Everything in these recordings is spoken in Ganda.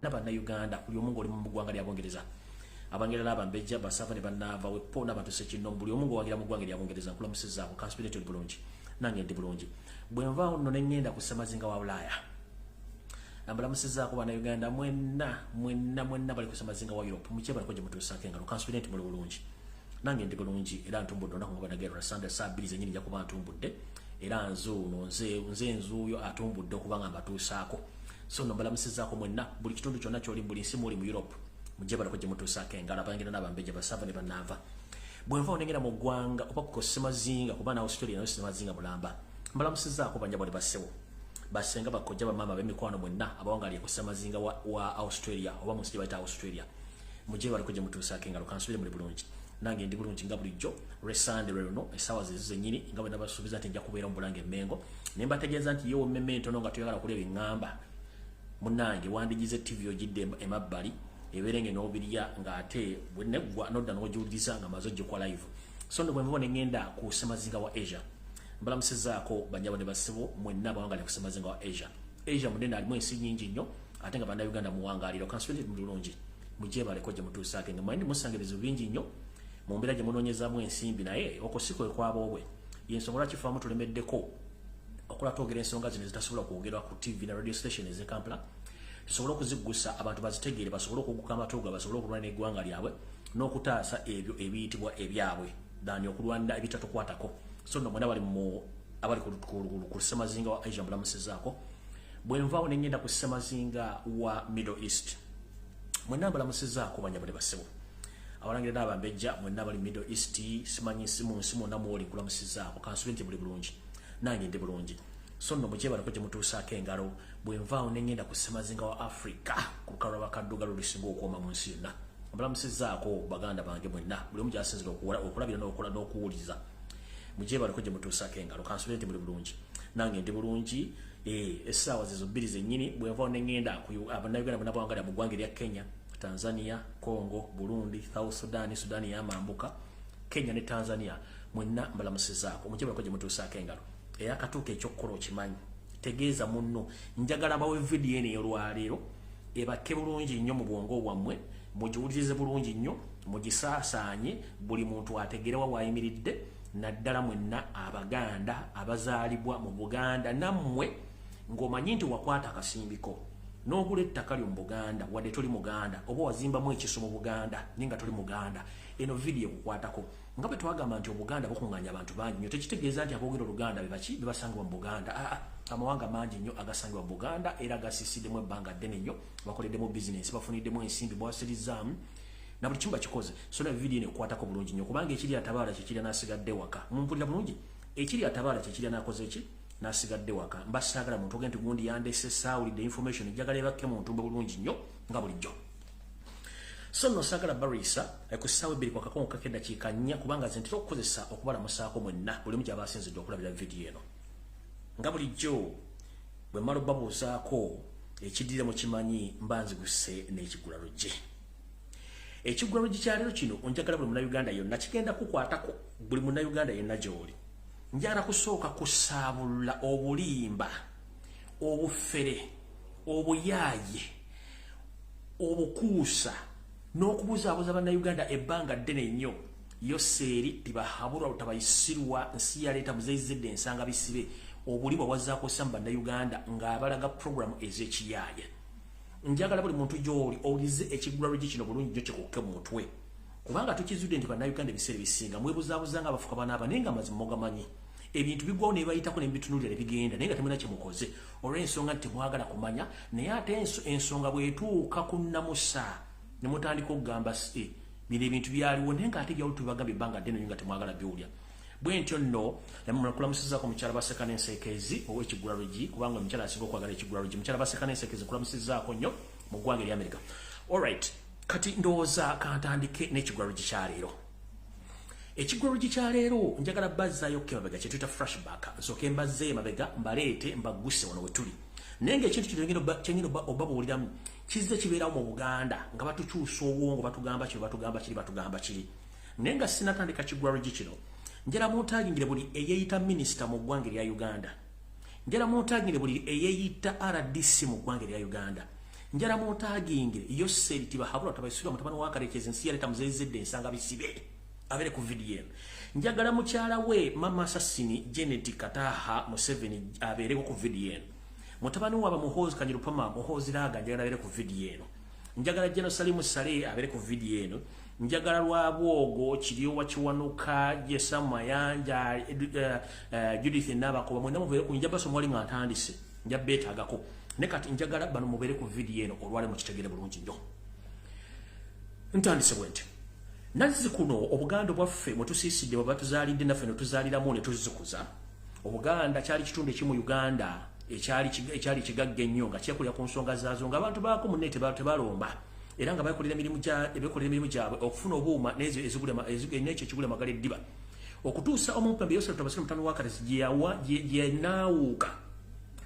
Uganda buli omu ng'oli mu ggwanga lya Bungereza abangerera abambejja basava ne bannaava wepo n'abantu sekino buli omu ng'owagira mu ggwanga lya Bungereza nkulamusizzaako kanspirito bulungi nange ndi bulungi bwe nvaawo nno ne ŋŋenda ku ssemazinga wa Bulaaya ambalamusizzaako Bannayuganda mwenna bali ku ssemazinga wa Europe mukyebale ko gye mutuusaako engalo kanspirito muli bulungi nange ndi bulungi era ntumbudde onaku nga banagerera sande saa 2 zenyini nja kuba ntumbudde era nze nzuuyo atumbudde okuba nga mbatuusaako so no mbalamusizzaako mwenna buli kitundu kyonna kyoli buli nsi muli mu Europe mujebale ko gye mutuusaako engalo abangira n'abambejja basava ne bannaava bwe nvaawo nengenda mu ggwanga oba ku ssemazinga kuba na Australia nayo ssemazinga mulamba mbalamusizzaako banjabale bassewo basenga bakojja bamama b'emikwano mwenna abawangalye ku ssemazinga wa Australia oba mu nsi gye bayita Australia mujebale ko gye mutuusaako engalo kansubire muli bulungi nange ndi bulungi nga bulijjo resande lero essaawa zezo zennyini nga bwe nabasuubiza nti nja kubeera mu Bulange Mengo ne mbategeeza nti yewe mmemme ntono nga toyagala kulya eŋŋamba munnange wandigize TV ogidde emabbali eberenge n'obirya ng'ate bwe neggwa nodda n'ogiwuliriza nga maze oggye kwa live so ndo bwe nvaawo ne ŋŋenda ku ssemazinga wa Asia mbalamusizzaako banyabo ne basibo mwenna abawangalira ku ssemazinga wa Asia munene alimu ensi nnyingi nnyo ate nga Bannayuganda muwangaalira kansubire mulungi mujebaleko gye mutuusaako nga mandi musangirizo bingi nnyo mu mbeera gye munoonyezaamu ensimbi naye okosiko ekwaboobwe y'ensonga lwaki faamu tulemeddeko okola twogera ensonga zino ezitasobola kwogerwa ku TV na radio station ez'e Kampala tusobole okuziggusa abantu bazitegeere basobole okugguka amatuuga basobole okulwana eggwanga lyabwe n'okutaasa ebyo ebiyitibwa ebyabwe dani okulwanira ebitatukwatako so nno mwena abali ku ssemazinga wa Asia mbalamusizzaako bwe nvaawo ne ŋŋenda ku ssemazinga wa Middle East mwenna mbalamusizzaako banyabo ne basibo abalangira n'abambejja mwenna bali Middle East simanyi mu nsi mwonna mwoli nkulamusizzaako kansubire nti buli bulungi nange ndi bulungi so nno mujebaleko gye mutuusaako engalo bwe nvaawo ne ŋŋenda ku ssemazinga wa Africa ku lukalu lw'abakaddugalu lusinga okuwoma mu nsi yonna mbalamusizzaako baganda bange mwenna buli omu gy'asinzira okulabira n'okukola n'okuwuliza mujebaleko gye mutuusaako engalo kansubire nti buli bulungi nange ndi bulungi essaawa zezo 2 zennyini bwe nvaawo ne ŋŋenda Bannayuganda bonna bawangalira mu ggwanga erya Kenya Tanzania, Congo, Burundi, South Sudan, Sudani yamambuka, Kenya ne Tanzania mwenna mbalamusizzaako mujebaleko gye mutuusaako engalo akatuuka ekyokukola okimanyi tegeeza munno njagala bawe vidiyo eno ey'olwaleero ebake bulungi nnyo mu bwongo bwammwe mugiwulirize bulungi nnyo mugisaasaanye buli muntu ategerewa waayimiridde naddala mwenna Abaganda abazaalibwa mu Buganda nammwe ng'omanyi nti wakwata akasimbiko n'ogula ettaka lyo mu Buganda wadde toli Muganda oba wazimbamu ekiso mu Buganda naye nga toli Muganda eno vidiyo kukwatako nga bwe twagamba nti Obuganda bukuŋŋaanya abantu bangi nnyo tekitegeeza nti aboogera Oluganda bebasangibwa mu Buganda amawanga mangi nnyo agasangibwa mu Buganda era gasiisiddemu ebbanga ddene nnyo bakoleddemu bizinensi bafuniddemu ensimbi bwasirizzaamu na buli kimu bakikoze so na vidiyo eno ekukwatako bulungi nnyo kubanga ekiri atabaala kyekirya n'asigadde waka mumpulira bulungi ekiri atabaala kyekirya n'akoze ki n'asigadde waka mbasaagala muntu ogenda nti gundi yandeese saawulidde information ejjagala ebakke mu ntumbe bulungi nnyo nga bulijjo so nno saagala bariisa ku ssaawa 2 kwa kakongo kake eddakiika 4 kubanga nze ntera okukozesa okubalamusaako mwenna buli omu gy'aba asinzidde okulabira vidiyo eno nga bulijjo bwe mmala obbabuuzaako ekiddirira mu kimanyi mba nziguse n'ekigula lujje ekigula lujje kya leero kino onjagala buli Munnayuganda yonna kigenda kukwatako buli Munnayuganda yenna gy'oli njagala kusooka kusaabulula obulimba obufere obuyaaye obukuusa n'okubuzaabuza Bannayuganda ebbanga ddene nnyo yo seeri tibahabulwa lutabayisirwa nsi yaleeta muzeyizidde ensanga bisibe obulimba bwazzaako ssa mu Bannayuganda ng'abalaga puroguramu ez'ekiyaaye njagala buli muntu gy'oli owulize ekigula lujje kino bulungi nnyo kikukke mu mutwe kubanga tukizudde nti Bannayuganda ebiseera ebisinga mwebuzaabuza nga abafuka banaaba naye nga mazima mugamanyi ebintu bigwawo ne bayitako n'ebitunuulira bigenda naye nga temulina kye mukoze olw'ensonga nti temwagala kumanya naye ate ensonga bw'etuuka ku nnamusa ne mutandika okugamba bino ebintu byaliwo naye ng'ate byawuli tubagambye ebbanga ddene nnyo nga temwagala byolya bwe ntyo nno kulamusizzaako mukyala baseka n'enseekezi ow'ekigula lujji kubanga omukyala asinga okwagala ekigula lujji mukyala baseka n'enseekezi nkulamusizzaako nnyo mu ggwanga erya America alright kati ndowooza kantandike n'ekigula lujji kya leero ekigula lujji kya leero njagala bazzaayo emabega kye tuyita flashback nsooke mbazzeeyo emabega mbaleete mbagguse wano we tuli naye ng'ekintu kyenyina oba buwuliramu kizze kibeerawo mu Buganda nga batukyusa obwongo batugamba kiri naye nga sinatandika kigula lujji kino njala muntagingire buli eyeeyita minisita mu ggwanga erya Uganda njala muntagingire buli eyeeyita RDC mu ggwanga erya Uganda njala mu tagging yo seriti bahabula tabaisura mutabani wa Karekezi nsi yaleta muzezedde ensanga bisibe abere ku video njagala mukyala we mama Sassini Janet Kataha Museveni abere ku video mutabani wa Muhoozi Kanyirupama Muhoozi Raga njagala abere ku video njagala Jeno Salimu Sale abere ku video njagala lwa bwogo kiriyo wakiwanuka Yesa Mayanja Judith Nabako bamwe namubere ku njaba somwali ngantandise njabeta agako ne kati njagala bano mubere ku video eno olwale mu kitegere bulungi nnyo ntandise bwente nazi kuno obuganda bwaffe mutusiisidde babatuzaalidde naffe netuzaaliramu ne tuzikuza obuganda kyali kitundu ekimu Uganda ekyali kigagga ennyo nga kyekulira ku nsonga zaazo nga abantu baako munne tebalomba era nga bekolera emirimu gyabwe okufuna obuuma n'ekyo ekigula magala eddiba okutuusa Omukama Yosef Tabasira mutano wa Karekezi gye naawuuka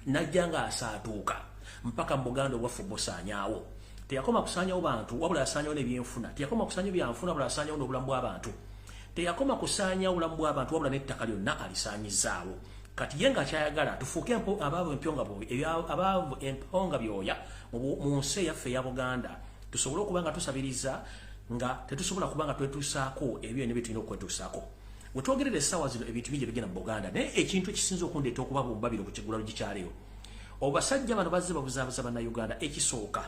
najja nga asaatuuka mpaka mu Buganda obwaffe busaanyaawo teyakoma kusaanyawo bantu wabula asaanyawo n'ebyenfuna teyakoma kusaanyawo byanfuna wabula asaanyawo n'obulamu bw'abantu teyakoma kusaanyawo obulamu bw'abantu wabula n'ettaka lyonna alisaanyizaawo kati ye nga kyayagala tufuuke abaavu emponga byoya mu nsi yaffe eya Buganda tusobole okuba nga tusabiriza nga tetusobola kuba nga twetuusaako ebyo ne bitulina okwetuusaako wetwogerera essaawa zino ebintu bingi bigenda mu Buganda naye ekintu ekisinza okundeeta okuba bumbabiro ku KIGULA lugikyaleyo obasajja bano bazze babuzaabuza bannayuganda ekisooka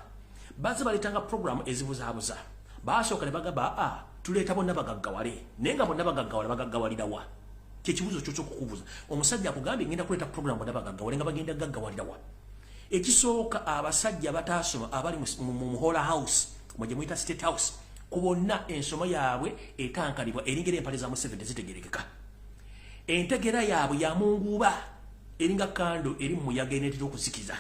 bazze baleetanga programu ezibuzaabuza baasooka ne bagamba tuleeta bonna bagaggawale naye nga bonna bagaggawale bagaggawalirawa kyekibuzo kyo ky'okukubuuza omusajja akugambye ngenda kuleeta programu bonna bagaggawale nga bagenda gaggawalirawa ekisooka abasajja bataasoma abali mu Muhola House mwe muyita State House ku bonna ensoma yaabwe ekankalibwa eringera empale za Museveni zitegerekeka entegera yaabwe ya munguuba eringa kando eri mu muyaga enetera okuzikiza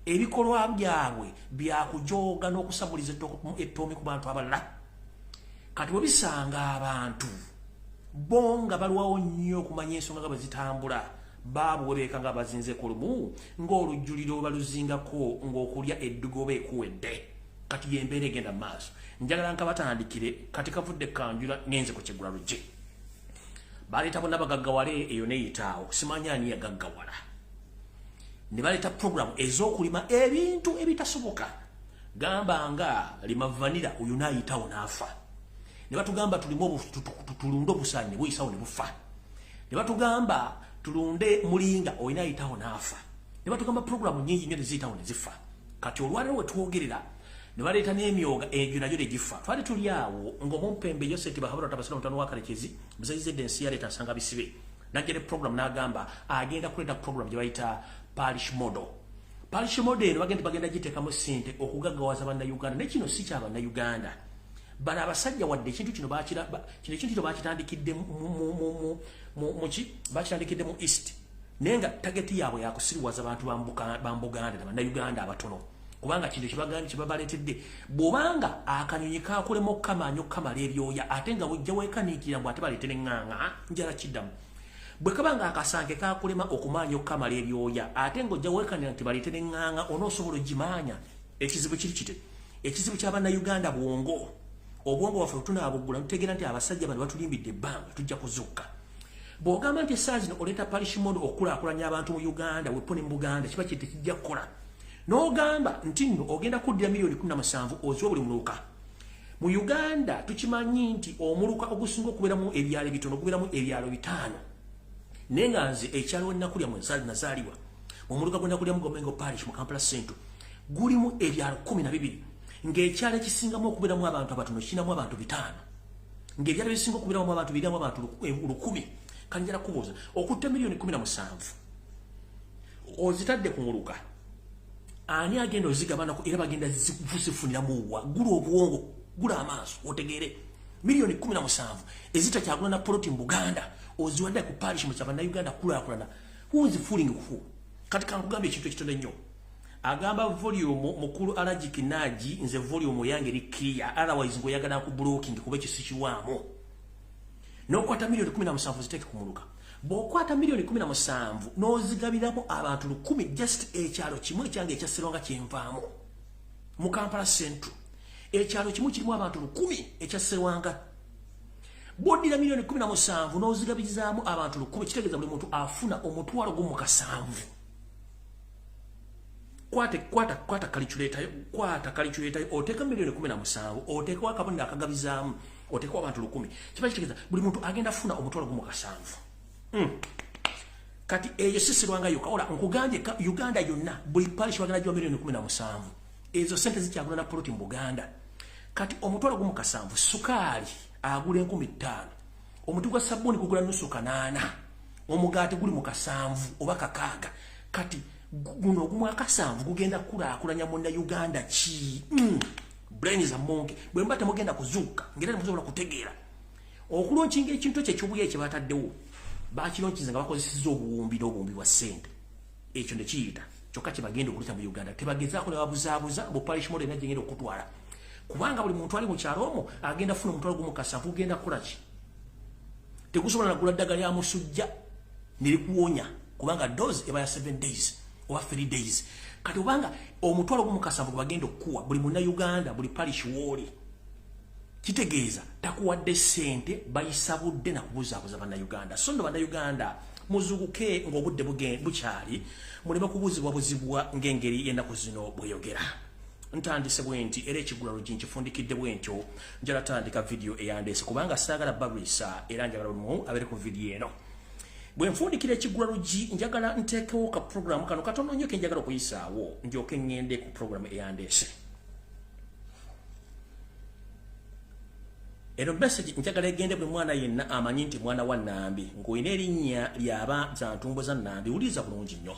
ebikolwa byabwe byakujooga n'okusamuliza ettoomi ku bantu abalala kati bwe bisanga abantu bo nga balwawo nnyo okumanya ensonga nga bwe zitambula baabo webeeka nga bazinze ku lumu ng'olujjuliro baluzingako ng'okulya eddugobe ekuwedde kati yembeera egenda mu maaso njagala nka batandikire kati kavudde kanjula ngenze ku KIGULA LUJJI baleeta bonna bagaggawale eyo neyitaawo simanyi ani yagaggawala ne baleeta programu ez'okulima ebintu ebitasoboka gamba nga lima vanira oyo naayitawo n'afa ne batugamba tulunde obusaanyi buyitawo ne bufa ne batugamba tulunde mulinga oyo naayitawo n'afa ne batugamba programu nyingi nnyo neziyitawo ne zifa kati olwaliro we twogerera ne baleeta n'emyoga egyo nagyo negifa twali tuli awo ng'Omumpembe Yosef Bahabula Tabasira mutano wa Karekezi muzayizedde ensi yaleeta nsanga bisibe najja ne programu n'agamba agenda kuleeta programu gye bayita parish model eno bagenda giteekamu ssente okugaggawaza bannayuganda naye kino si kyabannayuganda bano abasajja wadde ekintu kino bakitandikidde bakitandikidde mu east naye nga tageti yaabwe yakusiriwaza abantu ba Buganda bannayuganda abatono kubanga kintu kibabaleetedde bw'obanga akanyonyi kakulema okukamanya okukamala ebyoya ate nga wejja weekaniikira mbw ate baleetere eŋŋaŋa njala kiddamu bwe kabanga akasanke kakulema okumanya okukamala ebyoya ate nga ojja weekanira nti baleetere eŋŋaŋa onoosobola ogimaanya ekizibu kiri kite ekizibu ky'abannayuganda bwongo obwongo waffe tunaabugula tutegeera nti abasajja bano batulimbidde ebbanga tujja kuzuuka bw'ogamba nti essaa zino oleeta parish model okukulaakulanya abantu mu Uganda wepo ne mu Buganda kiba kye tekijja kukola n'ogamba nti nno ogenda kuddira miliyoni 17 oziwa buli muluka mu Uganda tukimanyi nti omuluka ogusinga okubeeramu ebyalo bitono gubeeramu ebyalo 5 naye nga nze ekyalo we nakulya mu nazaalibwa mu muluka gwe nakulyamu Gomengo Parish mu Kampala Central gulimu ebyalo 12 ng'ekyalo ekisingamu okubeeramu abantu abatono kinamu abantu 5 ng'ebyalo ebisinga okubeeramu abantu biramu abantu 1000 kanjala kubuuza okutta miliyoni 17 ozitadde ku muluka ani agenda ozigabanako era bagenda zifuniramu waggulu obwongo gula amaaso otegeere miliyoni 17 ezitakyagula na poloti mu Buganda oziwadde ku parish mu kyabannayuganda kulaakulana who is fooling who kati kankugamba ekintu ekitono ennyo agamba volume mukulu allergic naji nze volume yange eri clear otherwise ngoyagala ku blocking kuba ekisikiwaamu n'okwata miliyoni 17 ziteeke ku muluka bw'okwata miliyoni 17 n'ozigabiramu abantu 10 just ekyalo kimu ekyange ekyaserwanga kyenvaamu mu Kampala Central ekyalo kimu kirimu abantu 10 ekyaserwanga bw'oddira miliyoni 17 n'ozigabizaamu abantu 10 kitegeeza buli muntu afuna omutwalo gumu 7 kwata calculator oteka milioni 17 oteka akabonda akagabizamu oteka abantu 10 kibakitegeeza buli muntu agenda funa omutwalo gumu kasanvu kati eyo sisirwanga yoka ola nkugambye Uganda yonna buli parish wagala jwa milioni 17 ezo sente zikyagula na plot mu Buganda kati omutwalo gumu kasanvu sukali agule 15 omuti gwa sabuni kugula nusu kanana omugati guli mu kasanvu oba kakaga kati guno gumu akasanvu gugenda kula munda Uganda chi brain za monke bwe mbate mugenda kuzuka ngera muzobola kutegeera okulonkinga ekintu kye kibuye kye bataddewo bakilonkinza nga bakozesezza obuwumbi wa sente ekyo ne kiyita kyokka kye bagenda okulita mu Uganda tebagezaako ne babuzaabuza bu parish model ne genda okutwala kubanga buli muntu ali mu kyalo omwo agenda funa omutwalo gumu kasanvu gugenda kukola ki tegusobola na kula ddagala lya musujja nilikuwonya kubanga dose eba ya 7 days or 3 days kati ubanga omutwalo gumu kasanvu bagenda okuwa buli munna Uganda buli parish woli kitegeeza takuwadde sente bayisabudde na kubuzaabuza banna Uganda so ndo banna Uganda muzuguke ng'obudde bukyali mulema kubuzibwa ng'engeri y'ennaku zino bweyogera ntandise bwenti era ekigula LUJJI nkifundikidde bwentyo njala tandika video eyandese kubanga saagala babisa era njagala mu abere ku video eno bwe nfundikira ekigula LUJJI njagala nteekewo ka program kano katono nnyo ke njagala okuyisaawo ndyoke ngende ku program eyandese eno message njagala egende bwe mwana yenna amanyi nti mwana wa Nambi ng'oyina erinnya lyaba za ntumbo za Nambi uliza bulungi nnyo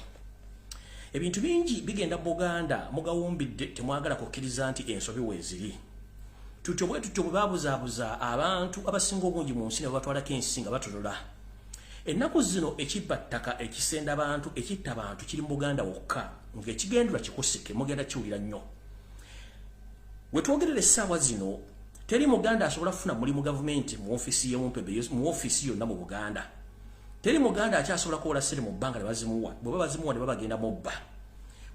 ebintu bingi bigenda Buganda mugawumbidde temwagala kukkiriza nti ensobi weeziri tutyo bwe babuzaabuza abantu abasinga obungi mu nsi ne batwalako ensi nga batonola ennaku zino ekibba ttaka ekisenda abantu ekitta abantu kiri mu Buganda wokka ng'ekigendera kikusike mugenda kiwulira nnyo we twogerera essaawa zino teri Muganda asobola kufuna mulimu gavumenti mu ofisi y'Omumpebe mu ofisi yonna mu Buganda teri Muganda akyasobola kuwola ssente mu bbanga ne bazimuwa bwe bazimuwa ne babagenda mubba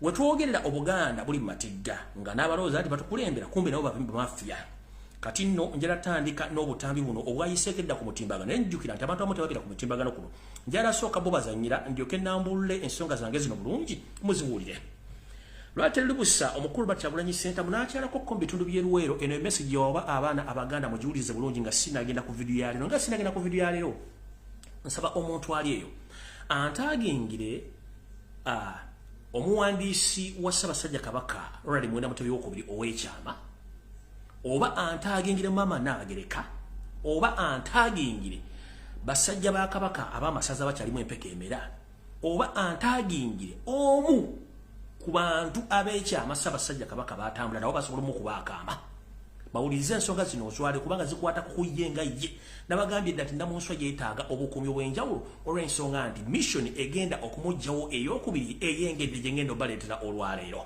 we twogerera Obuganda buli matigga nga n'abalowooza nti batukulembera kumbe nabo bavimba mafia kati nno njala tandika n'obutambi buno obwayiseekedda ku mutimbagano nenjjukira nti abantu abamu tebabira ku mutimbagano kuno njala sooka bo bazannyira ndyoke nnambulule ensonga zange zino bulungi muziwulire lwateri lubusa omukulu Kyagulanyi Center munaakyalako ko mu bitundu by'Eruwero eno emessage yoba abaana Abaganda mugiwulize bulungi nga sinagenda ku video ya leero nsaba omuntu ali eyo antagingire omuwandiisi wa Ssaabasajja Kabaka Ronald Mwenda Mutebi w'okubiri ow'ekyama oba antagingire Mama Naagereka oba antagingire basajja ba Kabaka ab'amasaza bakyalimu empeka emera oba antagingire omu ku bantu ab'ekyama Ssaabasajja Kabaka batambula nabo basobola okubaakama bawulize ensonga zino oswale kubanga zikwata ku kuyenga ye nabagambye dati namunswa yeetaaga obukuumi obw'enjawulo olw'ensonga nti mission egenda okumugjawo ey'okubiri eyengedde gye ngenda obaleetera olwaleero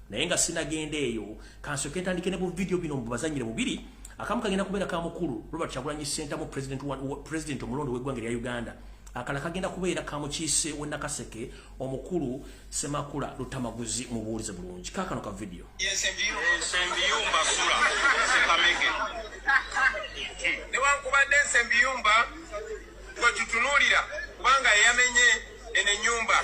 naye nga sinagenda eyo kansoke ntandike ne bu video bino mubazanyire bubiri akamu kagenda kubeera ka mukulu Robert Kyagulanyi Center mu president omulondo w'eggwanga lya Uganda akala kagenda kubeera ka mukiise we Nakaseke omukulu Semakula Lutamaguzi mubuulize bulungi kaakano ka video Ensembiyumba sula sekamege newankubadde ensembiyumba gwe tutunuulira kubanga yeyamenye eno ennyumba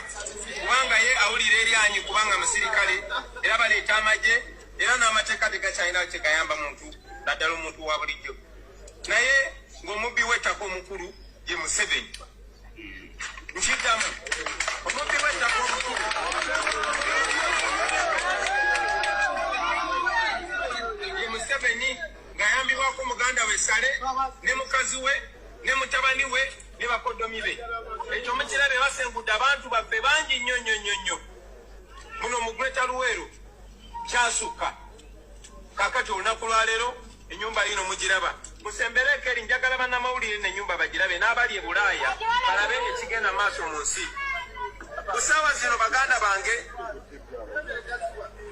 kubanga ye awulira eryanyi kubanga musirikale era baleeta amagye era n'amateeka tegakyalina kyegayamba muntu naddala omuntu wa bulijjo naye ng'omubbi w'ettaka omukulu ye Museveni nkiddamu omubbi w'ettaka omukulu ye Museveni ng'ayambibwako muganda we Sale ne mukazi we ne mutabani we ne bakodomi be ekyo mukirabe basengudde abantu baffe bangi nnyo muno mu Greater Luweero kyasukka kakati olunaku lwaleero ennyumba yino mugiraba musembereko eri njagala bannamawulire n'ennyumba bagirabe n'abali e Bulaaya balabe ekigenda maaso mu nsi ku ssaawa zino baganda bange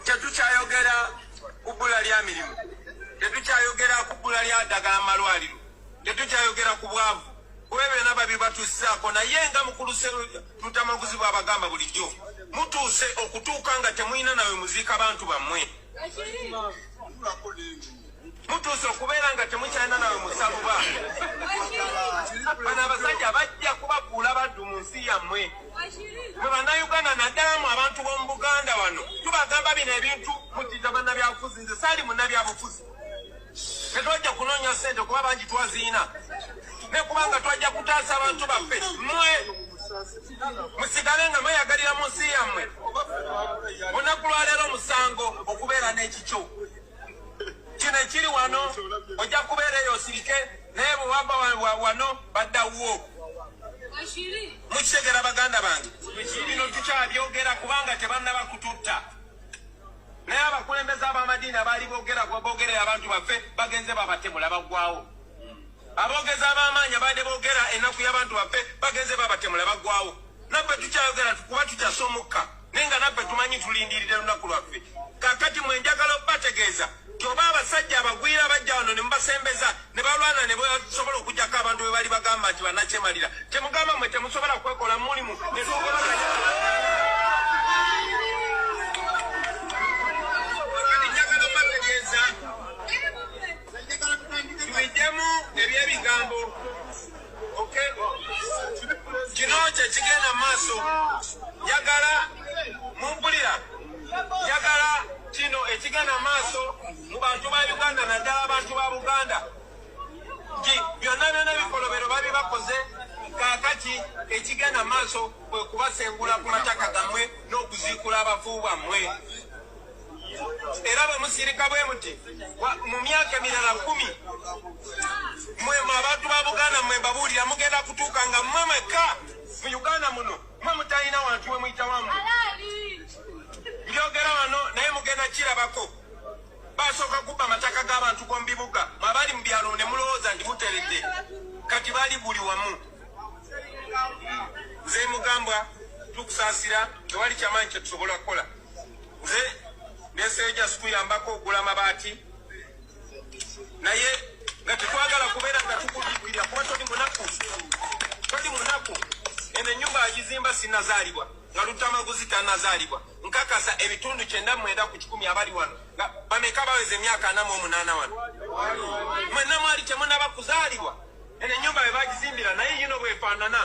tetukyayogera ku bbula lya mirimu tetukyayogera ku bbula lya ddagala malwaliro tetukyayogera ku bwavu kubeebena babi batussaako naye nga mukuluse Lutamaguzi bw'abagamba bulijjo mutuuse okutuuka nga temulina nawe muziika bantu bammwe mutuuse okubeera nga temukyalina nawe musaluba bano abasajja bajja kubakuula baddu mu nsi yammwe mwe bannayuganda naddala mu abantu b'omu Buganda wano tubagamba bino ebintu mutiita bannabyabufuzi nze saali munnabyabufuzi tetwajja kunoonya ssente kuba bangi twaziina ne kubanga twajja kutaasa abantu baffe mmwe musigale nga mweyagalira mu nsi yammwe olunaku lwaleero musango okubeera n'ekikyo kino ekiri wano ojja kubeera eyo osirike naye bwe waba wano baddawo mukitegera baganda bange bino tukyabyogera kubanga tebannaba kututta naye abakulembeze ab'amadiini abaali boogerera abantu baffe bagenze babatemula baggwawo aboogezi ab'amaanyi abadde boogera ennaku y'abantu baffe bagenze babatemula baggwawo naffe tukyayogera kuba tukyasa omukka naye nga naffe tumanyi tulindiirire lunaku lwaffe kakati mwe njagala okubategeeza oba abasajja abagwira bajja wano ne mubasembeza ne balwana ne basobola okugjako abantu be bali bagamba nti bannakyemalira temugamba mwe temusobola kwekola mulimu ne tubijjemu ebyebigambo kino kyekigenda mu maaso njagala mumpulira njagala kino ekigenda mu maaso mu bantu ba Uganda naddala abantu ba Buganda nti byonna byonna bikolobero babi bakoze kaakati ekigenda mu maaso kwe kubasengula ku mataka gammwe n'okuziikula abafu bammwe era bwe musirika bwe muti mu myaka emirala 10 mwe abantu ba Buganda mwe mbabuulira mugenda kutuuka nga mmwe mwekka mu Uganda muno mwe mutalina wantu we muyita wammwe byogera wano naye mugenda kirabako basooka kubba amataka g'abantu g'omu bibuga abali mu byalo ne mulowooza nti muteredde kati bali buli wamu nze mugambwa tukusaasira tewali kyamaanyi kye tusobola kukola nze neseeja sikuyambako okugula amabaati naye nga tetwagala kubeera nga tukujjukirya kuba toli munaku eno ennyumba agizimba sinnazaalibwa nga Lutamaguzi tannazaalibwa nkakasa ebitundu 99 ku 100 abali wano bameka baweza emyaka 48 wano mwenna mwali temunaba kuzaalibwa eno ennyumba bwe bagizimbira naye yino bwefaanana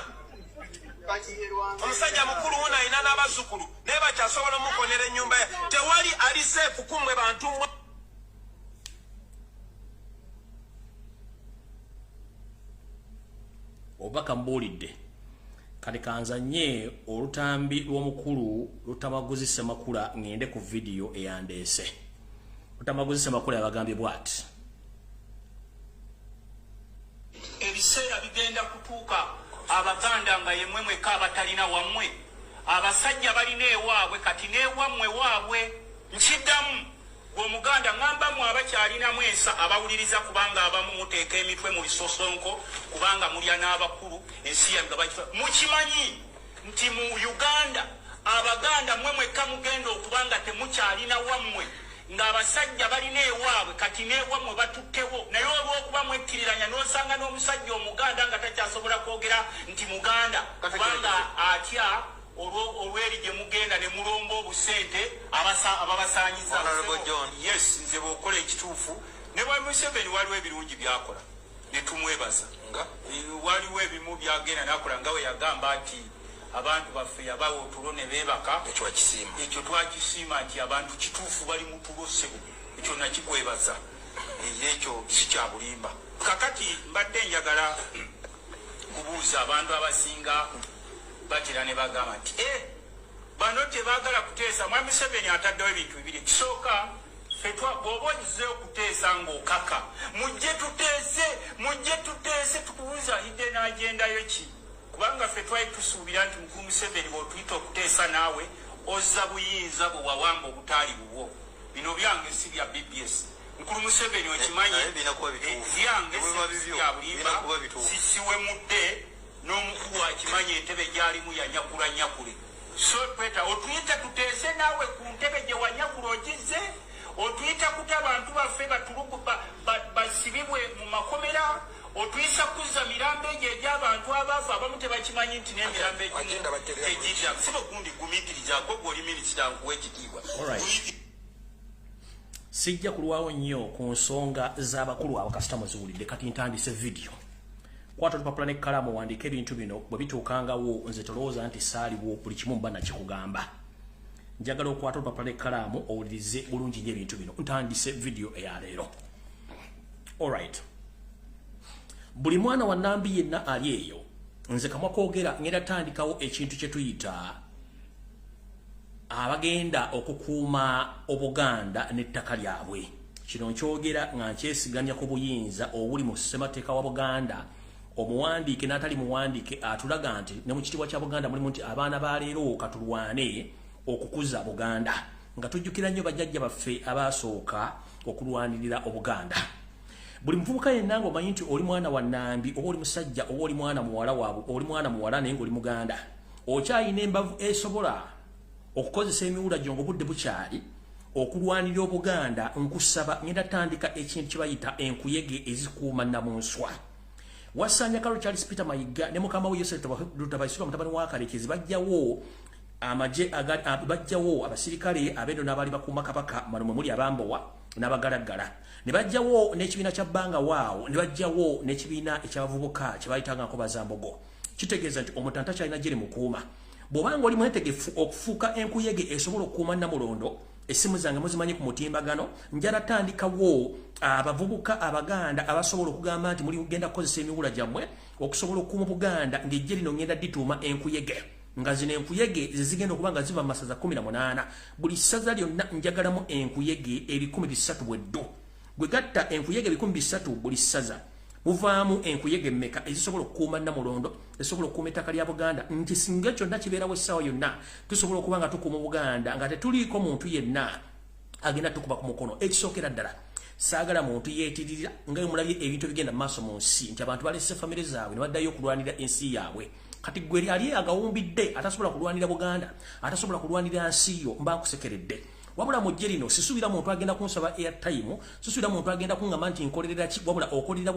omusajja mukulu wona alina n'abazzukulu naye bakyasobola omukonera ennyumba ye tewali ali seefu kummwe bantu mmwe obubaka mbuulidde kati kanzanye olutambi lw'omukulu Lutamaguzi Ssemakula ngende ku vidiyo eyandeese Lutamaguzi Ssemakula yabagambye bw'ati ebiseera bigenda kutuuka Abaganda nga yemmwe mwekka abatalina wammwe abasajja balina ewaabwe kati n'ewammwe waabwe nkiddamu Omuganda ngamba abakyalina mwesa abawuliriza kubanga abamu muteeka emitwe mu bisosonko kubanga mulya n'abakulu ensi yanga mukimanyi nti mu Uganda Abaganda mmwe mwekka mugenda okubanga temukyalina wammwe ng'abasajja balina ewaabwe kati n'ewammwe batuttewo naye olw'okuba mwekkiriranya n'osanga n'omusajja Omuganda nga takyasobola kwogera nti Muganda kubanga atya olw'eri gye mugenda ne mulomba obusente ababasaanyiza yes nze bw'okola ekituufu ne bwa Museveni waliwo ebirungi byakola ne tumwebaza waliwo ebimu byagenda nakola nga we yagamba nti abantu baffe yabawa otulo ne beebaka ekyo twakisiima nti abantu kituufu bali mu tulo ssebo ekyo nakikwebaza ekyo si kya bulimba kakati mbadde njagala kubuuza abantu abasinga batera ne bagamba nti bano tebaagala kuteesa Mwami Museveni ataddewo ebintu bibiri kisooka bw'oba ogize okuteesa ng'okaka mujje tuteese tukubuuza hidden agenda yo ki kubanga ffe twali tusuubira nti Mukulu Museveni bw'otuyita okuteesa naawe ozza buyinza bwe wawamba obutaali bubwo bino byange si bya BBS Mukulu Museveni okimanyi byange si bya bulimba sisiwe mudde n'omukulu akimanyi entebe gy'alimu yanyakula nyakule so tweta otuyita tuteese naawe ku ntebe gye wanyakula ogize otuyita kuta abantu baffe batulugu basibibwe mu makomera otuyisa kuzza mirambo egyo egy'abantu abaafu abamu tebakimanyi nti n'emirambo egijja sibe gundi gumiikirizaako gw'oli minisita nkuwa ekitiibwa sijja kulwawo nnyo ku nsonga z'abakulu abo kasita muziwulidde kati ntandise video kwata olupapula n'ekkalamu wandiika ebintu bino bwe bituukangawo nze tolowooza nti saaliwo buli kimu mba nakikugamba njagala okwata olupapula n'ekkalamu owulirize bulungi nnyo ebintu bino ntandise video eyaleero. Alright, buli mwana wa Nambi yenna ali eyo nze kamwa koogera ngenda tandikawo ekintu kye tuyita abagenda okukuuma Obuganda n'ettaka lyabwe. Kino nkyogera nga nkyesiganya ku buyinza obuli mu ssemateeka wa Buganda, omuwandiike n'atali muwandiike atulaga nti ne mu kitiibwa kya Buganda mulimu nti abaana ba leero katulwane okukuza Buganda, nga tujjukira nnyo bajjajja baffe abaasooka okulwanirira Obuganda. Buli muvubuka yenna ng'omanyi nti oli mwana wa Nambi oba oli musajja oba oli mwana muwala waabwe, oli mwana muwala naye ng'oli Muganda, okyayina embavu esobola okukozesa emiwula gyo ng'obudde bukyali okulwanirira Obuganda, nkusaba ngenda tandika ekintu kye bayita enkuyege ezikuuma Namunswa. Wasanya Kalo Charles Peter Mayiga ne mukama we Yosef Lutabaisirwa mutabani wa Kalekezi bajjawo amaje bajjawo abasirikale abendo n'abali bakuuma Kabaka malumu muli abambowa n'abagalagala, ne bajjawo n'ekibiina kya bbanga waawo, ne bajjawo n'ekibiina ekyabavubuka kye bayitanga Nkobazambogo. Kitegeeza nti omutanta kyalina gye mukuuma. Bw'obanga oli mwetegefu okufuuka enkuyege esobola okukuuma Namulondo, essimu zange muzimanyi ku mutimbagano, njala tandikawo abavubuka Abaganda abasobola okugamba nti muli kugenda kukozesa emiwula gyammwe okusobola okukuuma Buganda, ng'ejje lino ngenda dituuma enkuyege. Nga zino enkuyege zigenda okuba nga ziva mu masaza 18. Buli ssaza lyonna njagalamu enkuyege 13 bweddu. Gwe gatta enkuyege 13 buli ssaza, muvaamu enkuyege mmeka ezisobola okukuuma Namulondo, ezisobola okukuuma ettaka lya Buganda, nti singa kyonna kibeerawo essaawa yonna tusobola okuba nga tukuuma Buganda nga tetuliiko muntu yenna agenda tukuba ku mukono. Ekisookera ddala saagala muntu yeetirira nga mulabye ebintu bigenda mu maaso mu nsi, nti abantu balese famire zaabwe ne baddayo okulwanira ensi yaabwe. Kati gwe ali agawumbidde atasobola kulwanira Buganda, atasobola kulwanira nsi yo, mba nkusekeredde. Wabula mujje lino sisubira muntu agenda kunsaba airtime, sisubira muntu agenda kungamba nti nkolerera ki, wabula okolera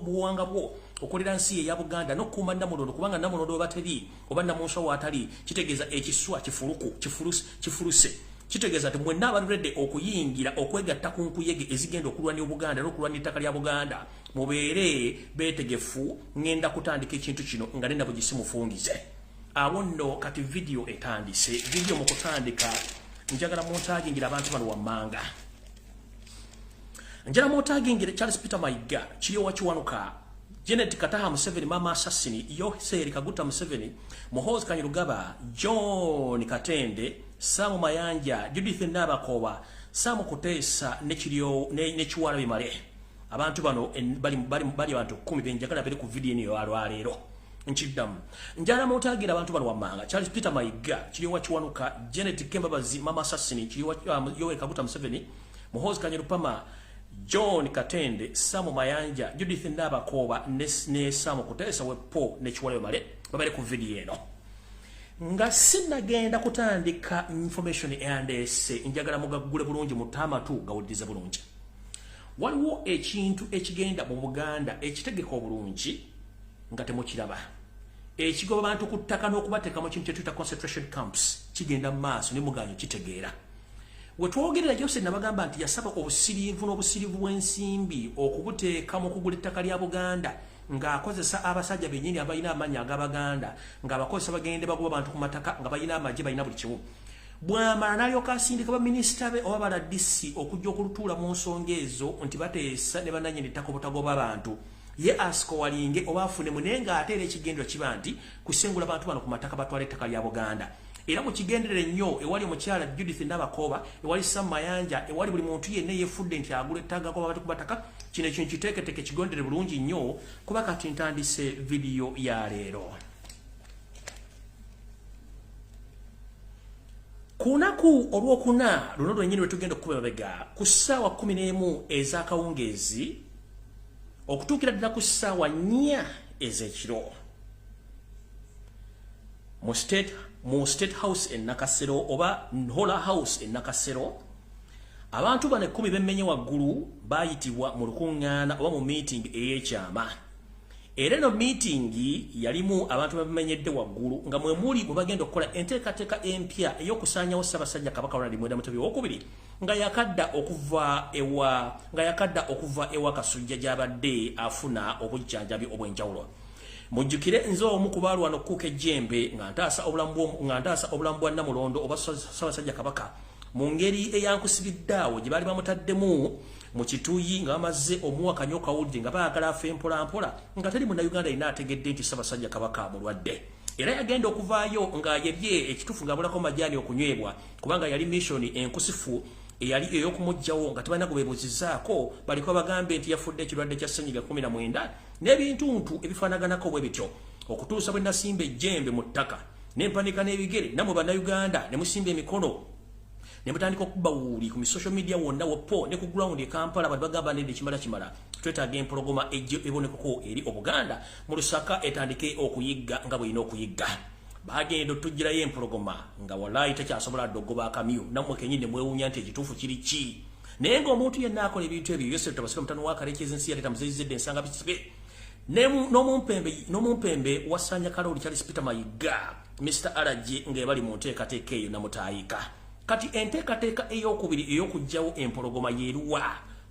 buwanga bwo, okolera nsi ya Buganda n'okukuuma Namulondo, kubanga Namulondo bateri oba Namunswa watali, kitegeeza ekiswa kifuluse. Kitegeeza nti mwenna abaludde okuyingira okwegatta ku nkuyege ezigenda okulwanira Buganda n'okulwanira ettaka lya Buganda, mubeere beetegefu. Ngenda kutandika ekintu kino nga nenda bugisimufungize. Awo nno kati video etandise. Video mu kutandika njagala mwotagingira abantu bano wammanga. Njagala mwotagingira Charles Peter Mayiga, Kiryowa Kiwanuka, Janet Kataha Museveni, Mama Assassin, Yoseri Kaguta Museveni, Muhoozi Kanyarugaba, John Katende, Samu Mayanja, Judith Nabakoba, Samu Kuteesa n'Ekiwala Bimale. Abantu bano bali abantu 10 benjagala bali ku video niyo alwaleero. Nchiddamu njala mutagira abantu bano wammanga. Charles Peter Mayiga, Kiryowa Kiwanuka, Janet Kembabazi, Mama Assassin, Yoweri Kaguta Museveni, Muhoozi Kanyarugaba, John Katende, Samu Mayanja, Judith Nabakoba ne Samu Kuteesa wepo n'Ekiwala Bimale babali ku video eno. Nga sinagenda kutandika information eyandese, njagala mugagule bulungi mutamatu gawuliza bulungi. Waliwo ekintu ekigenda mu Buganda ekitegeka obulungi nga temukiraba. Ekigoba abantu ku ttaka n'okubateeka mu kintu kyetuyita concentration camps kigenda mu maaso ne muganyo kitegeera. We twogerera Jose nabagamba nti yasaba obusiriivu n'obusiriivu bw'ensimbi okubuteeka mu kugula ettaka lya Buganda, ng'akozesa abasajja bennyini abalina amanya ag'Abaganda, ng'abakozesa bagende bagoba abantu ku mataka nga balina amagye balina buli kimu. Bw'amala n'alyoka asindika baminisita be oba baladdisi okujja okulutuula mu nsonga ezo nti bateesa ne bannannyini ttaka obutagoba abantu, ye asiko walinge oba afunemu naye ng'ate era ekigendera kiba nti kusengula abantu bano ku mataka batwala ettaka lya Buganda. Era mu kigendere nnyo ewali omukyala Judith Nabakoba, ewali Sam Mayanja, ewali buli muntu yenna yeefudde nti agula ettaka goba abantu ku mataka. Kino ekintu kiteeketeeke kigondere bulungi nnyo kuba kati ntandise video ya leero. Kunaku olwokuna luno lwennyini lwe tugenda okukuba emabega ku ssaawa 11 ez'akawungeezi okutuukira ddala ku ssaawa 4 ez'ekiro mu State House e Nakasero oba Nhola House e Nakasero. Abantu bane 10 bemmenye waggulu bayitibwa mu lukuŋŋaana oba mu meeting ey'ekyama. Era no meeting yalimu abantu bamenyedde waggulu nga mwe muli mu bagenda okukola enteekateeka empya ey'okusaanyawo Ssaabasajja Kabaka Ronald Muwenda Mutebi II nga yakadda okuva ewa Kasujja gy'abadde afuna obujjanjabi obw'enjawulo. Mujjukire nze omu ku baalwana okukuuka ejjembe nga ntaasa obulamu bwa Namulondo oba Ssaabasajja Kabaka mu ngeri eyankusibiddaawo gye baali bamutaddemu mu kituuyi nga bamaze omuwakanya okawulire nga baagala afe mpolampola nga teri Munnayuganda yenna ategedde nti Ssaabasajja Kabaka mulwadde. Era yagenda okuvaayo nga yebye ekitufu ng'abulako majaani okunywebwa kubanga yali missoni enkusifu eyali ey'okumuggyawo nga tebalina kubeebuuzizaako baliko bagambe nti yafudde ekirwadde kya Ssennyiga 19 n'ebintuntu ebifaanaganako bwe bityo okutuusa bwe nasimba ejjembe mu ttaka n'empanika n'ebigere nammwe Bannayuganda ne musimba emikono ne mutandika okubba wuuli ku social media wonna woppo ne ku ground e Kampala bali bagamba nende kimala twetaaga empologoma ebonekako eri Obuganda mu Lusaka etandike okuyigga nga bw'erina okuyigga. Bagenda otugirayo empologoma nga walayi tekyasobola ddogoba akamyu nammwe kennyini mwewuunya nti ekituufu kiri ki. Naye ng'omuntu yenna akola ebintu ebyo Yosef Tabasira mutano wa Karekyezi ensi yaleeta muzeyizedde ensanga bisibe n'omumpembe wasanya Kaloli Charles Peter Mayiga Mr. LUJJI ng'ebali mu nteekateeka eyo namutaayika. Kati enteekateeka ey'okubiri ey'okuggyawo empologoma yeeruwa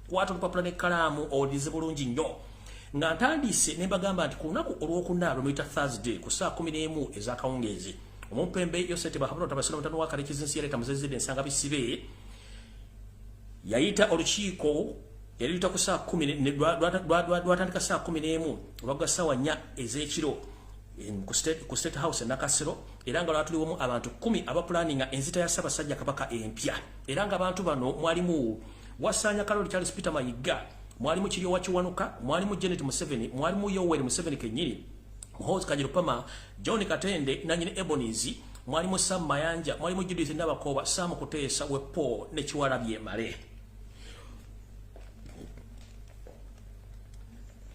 kwata olupapula n'ekkalaamu owulirize bulungi nnyo nga ntandise ne mbagamba nti ku lunaku olw'okuna lwe muyita Thursday ku saa 11 ez'akawungeezi omumpembe Yosef Tabasira mutano wa Karekyezi ensi yaleeta muzeyizedde ensanga bisibe yayita olukiiko yaliyita ku saa 10 lwatandika saa 11 olwagga ssaawa 4 ez'ekiro ku State House e Nakasero era nga lwatuliwemu abantu 10 abapulaninga enzita ya Ssaabasajja Kabaka empya era nga abantu bano mwalimu Wasanya Kaloli Charles Peter Mayiga mwalimu Kiryowa Kiwanuka mwalimu Janet Museveni mwalimu Yoweri Museveni kennyini Muhoozi Kajirupama John Katende nanyini Ebonizi mwalimu Sam Mayanja mwalimu Judith Nabakoba Sam Kuteesa Weppo ne Kiwalabye Male.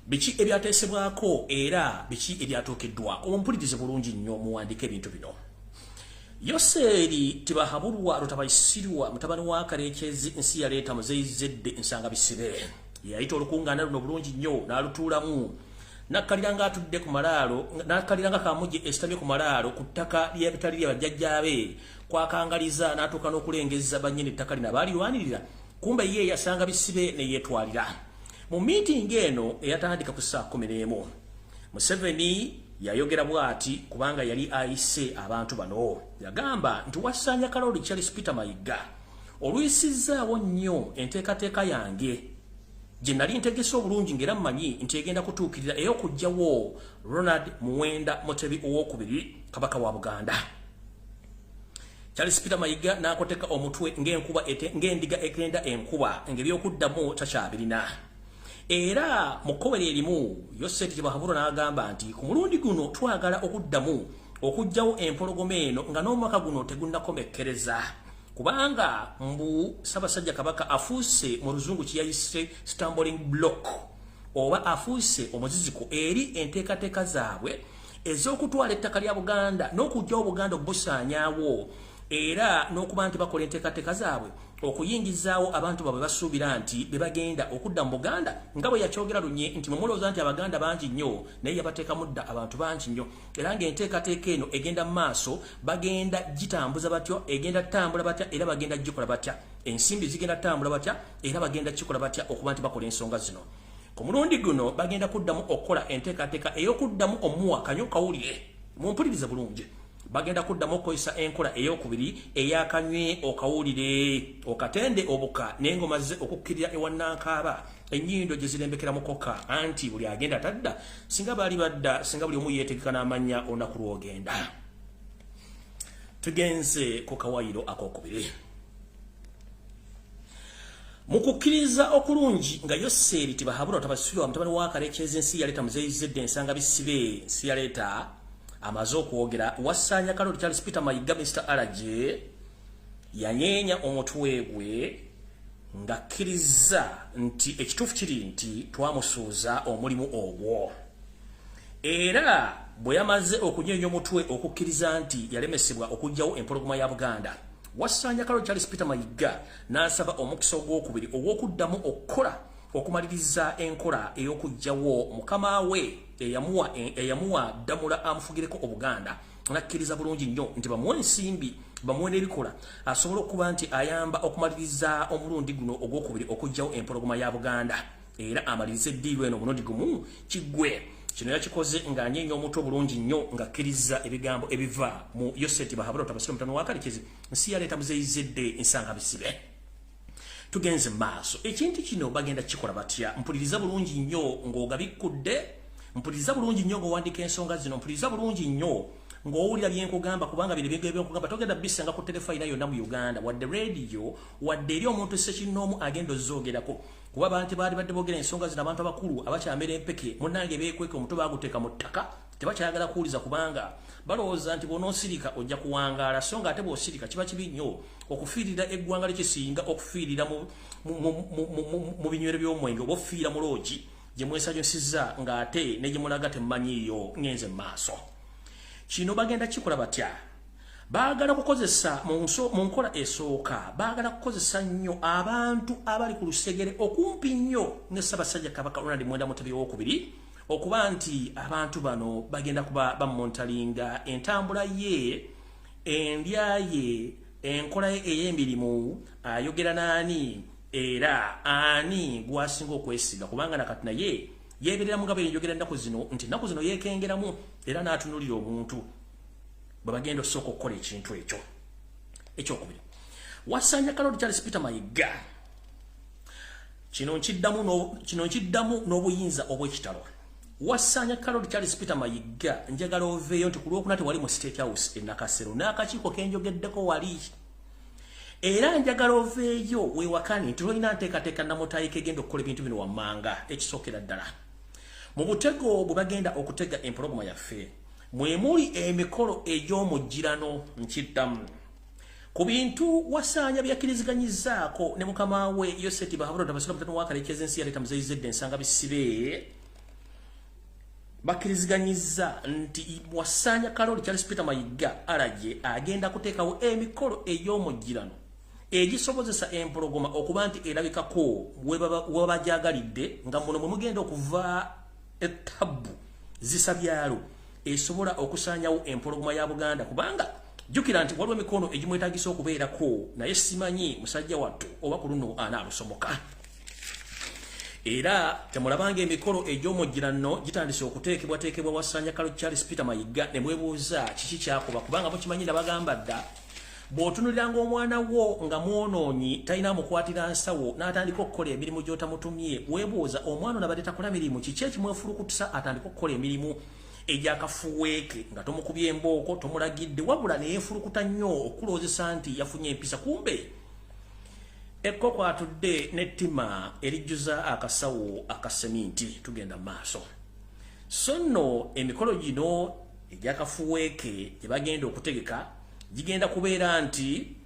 Biki ebyateesebwako era biki ebyatuukiddwa omumpulirize bulungi nnyo muwandike ebintu bino. Yoseri Tibahabulwa Rutabayisirwa mutabani wa Karekyezi ensi yaleeta muzeyizedde ensanga bisibe yayita olukungaana luno bulungi nnyo n'alutuulamu nakkaliranga atudde ku malaalo nakkaliranga kamujje esitabye ku malaalo ku ttaka ly'ebitali lya bajjajjaabe kwakangaliza n'atuuka n'okulengeza bannyini ettaka lino abaalirwanirira kumbe ye yasanga bisibe ne yeetwalira. Mu meeting eno eyatandika ku saa 11 Museveni yayogera bw'ati kubanga yali ayise abantu bano yagamba nti Wasanya Kaloli Charles Peter Mayiga oluyisizaawo nnyo enteekateeka yange gye nali ntegese obulungi ng'era mmanyi nti egenda kutuukirira ey'okuggyawo Ronald Muwenda Mutebi owookubiri Kabaka wa Buganda. Charles Peter Mayiga n'akoteka omutwe ng'endiga egenda enkuba ng'ebyokuddamu takyabirina. Era mukowere erimu Yosef Tibahabulwa n'agamba nti ku mulundi guno twagala okuddamu okuggyawo empologoma eno nga n'omwaka guno tegunnakomekkereza kubanga mbu Ssaabasajja Kabaka afuuse mu luzungu kiyayise stumbling block oba afuuse omuziziko eri enteekateeka zaabwe ez'okutwala ettaka lya Buganda n'okuggyawo Buganda obusaanyaawo era n'okuba nti bakola enteekateeka zaabwe okuyingizaawo abantu baabwe basuubira nti be bagenda okudda mu Buganda nga bwe yakyogera lunye nti mumulowooza nti Abaganda bangi nnyo naye yabateeka mudda abantu bangi nnyo era ng'enteekateeka eno egenda mu maaso bagenda gitambuza batyo egenda ttambula batya era bagenda gikola batya ensimbi zigenda ttambula batya era bagenda kikola batya okuba nti bakola ensonga zino. Ku mulundi guno bagenda kuddamu okukola enteekateeka ey'okuddamu omuwakanya okawulire mumpulirize bulungi bagenda kuddamu okukozesa enkola ey'okubiri eyakanywe okawulire okatende obuka n'engoma ze okukkirira ewannankaaba ennyindo gye zirembekera mukoka anti buli agenda tadda singa baali badda singa buli omu yeetegeka n'amannya olunaku lw'ogenda. Tugenze ku kawayiro ak'okubiri. Mu kukkiriza okulungi nga Yoseri Tibahabulwa Tabasirwa mutabani wa Karekyezi ensi yaleeta muzeyizedde ensanga bisibe ensi yaleeta amaze okwogera Wasanya Kaloli Charles Peter Mayiga Mr. LUJJI yanyeenya omutwe gwe ng'akkiriza nti ekituufu kiri nti twamusuuza omulimu ogwo era bwe yamaze okunyeenya omutwe okukkiriza nti yalemesebwa okuggyawo empologoma ya Buganda Wasanya Kaloli Charles Peter Mayiga n'asaba omukisa ogwokubiri ogw'okuddamu okukola okumaliriza enkola ey'okujjawo mukama we eyamuwa ddamula amufugireko Obuganda nakkiriza bulungi nnyo nti bamuwe ensimbi bamuwe n'ebikola asobola okuba nti ayamba okumaliriza omulundi guno ogwokubiri okujjawo empologoma ya Buganda era amaliriza eddiirwa eno omurundi gumu kiggwe. Kino yakikoze ng'anyeenya omutwe bulungi nnyo ng'akkiriza ebigambo ebiva mu Yoseti Bahabura Tabasiro mutano wa Kalikezi nsi yaleeta muzeyizedde ensanga bisibe. Tugenze maaso ekintu kino bagenda kikola batya mpuliriza bulungi nnyo ng'ogabikkudde mpuliriza bulungi nnyo ng'owandika ensonga zino mpuliriza bulungi nnyo ng'owulira byenkugamba kubanga bino byenkugamba togenda bisanga ku telefayina yonna mu Uganda wadde radio wadde eri omuntu ssekinnoomu agenda ozoogerako kuba abantu baali badde boogera ensonga zino abantu abakulu abakyamera empeke munnange beekweka omutwe baaguteeka mu ttaka tebakyagala kuwuliza kubanga balowooza nti bw'onoosirika ojja kuwangaala so nga ate bw'osirika kiba kibi nnyo okufiirira eggwanga likisinga okufiirira mu binywero by'omwenge oba ofiira mu loogi gye mwesanyusizza ng'ate ne gye mulaga temmanyiiyo ngenze mu maaso. Kino bagenda kikola batya baagala kukozesa mu nkola esooka baagala kukozesa nnyo abantu abali ku lusegere okumpi nnyo ne Ssaabasajja Kabaka Ronald Mwenda Mutebi II okuba nti abantu bano bagenda kuba bamontalinga entambula ye endya ye enkola ye ey'emirimu ayogera n'ani era ani gwasinga okwesiga kubanga nakati naye yeeberera mugabo yenjogera ennaku zino nti ennaku zino yeekengeramu era n'atunulira omuntu bwe bagenda osooka okukola ekintu ekyo. Ekyokubiri Wasanya Kaloli Charles Peter Mayiga kino nkiddamu n'obuyinza obw'ekitalo. Wasanya Kaloli Charles Peter Mayiga njagala oveeyo nti ku Lwokuna tewali mu State House e Nakasero n'akakiiko kenjogeddeko wali era njagala oveeyo weewakani nti tolina nteekateeka namutaayi kegenda okukola ebintu bino wammanga. Ekisookera ddala mu butego bwe bagenda okutega empologoma yaffe mwemuli emikolo egy'omujjirano nkiddamu ku bintu Wasanya byakkiriziganyizzaako ne mukama we Yoseti Bahabura Tabasiro mutano wa Kalikezi ensi yaleeta muzeyizedde ensanga bisibe bakkiriziganyizza nti Wasanya Kaloli Charles Peter Mayiga alaje agenda kuteekawo emikolo egy'omujjirano egisobozesa empologoma okuba nti erabikako webabagyagalidde nga muno mwe mugenda okuva ettabu zisabyalo esobola okusaanyawo empologoma ya Buganda kubanga jjukira nti waliwo emikono egimwetaagisa okubeerako naye simanyi musajja wattu oba ku luno anaalusomoka. Era temulabanga emikolo egy'omujjirano gitandise okuteekebwateekebwa Wasanya Kaloli Charles Peter Mayiga ne mwebuuza kiki kyakuba kubanga mukimanyira bagamba dda bw'otunuliranga omwana wo nga mwonoonyi talina mukwatira nsawo n'atandika okukola emirimu gy'otamutumye weebuuza omwana nabadde takola mirimu kiki ekimwefulukutusa atandika okukola emirimu egyakafuweeke nga tomukubye embooko tomulagidde wabula neyeefulukuta nnyo okuloozesa nti yafunye empisa kumbe ekkoko atudde n'ettima erijjuza akasawo akaseminti. Tugenda mu maaso so nno emikolo gino egyakafuweeke gye bagenda okutegeka gigenda kubeera nti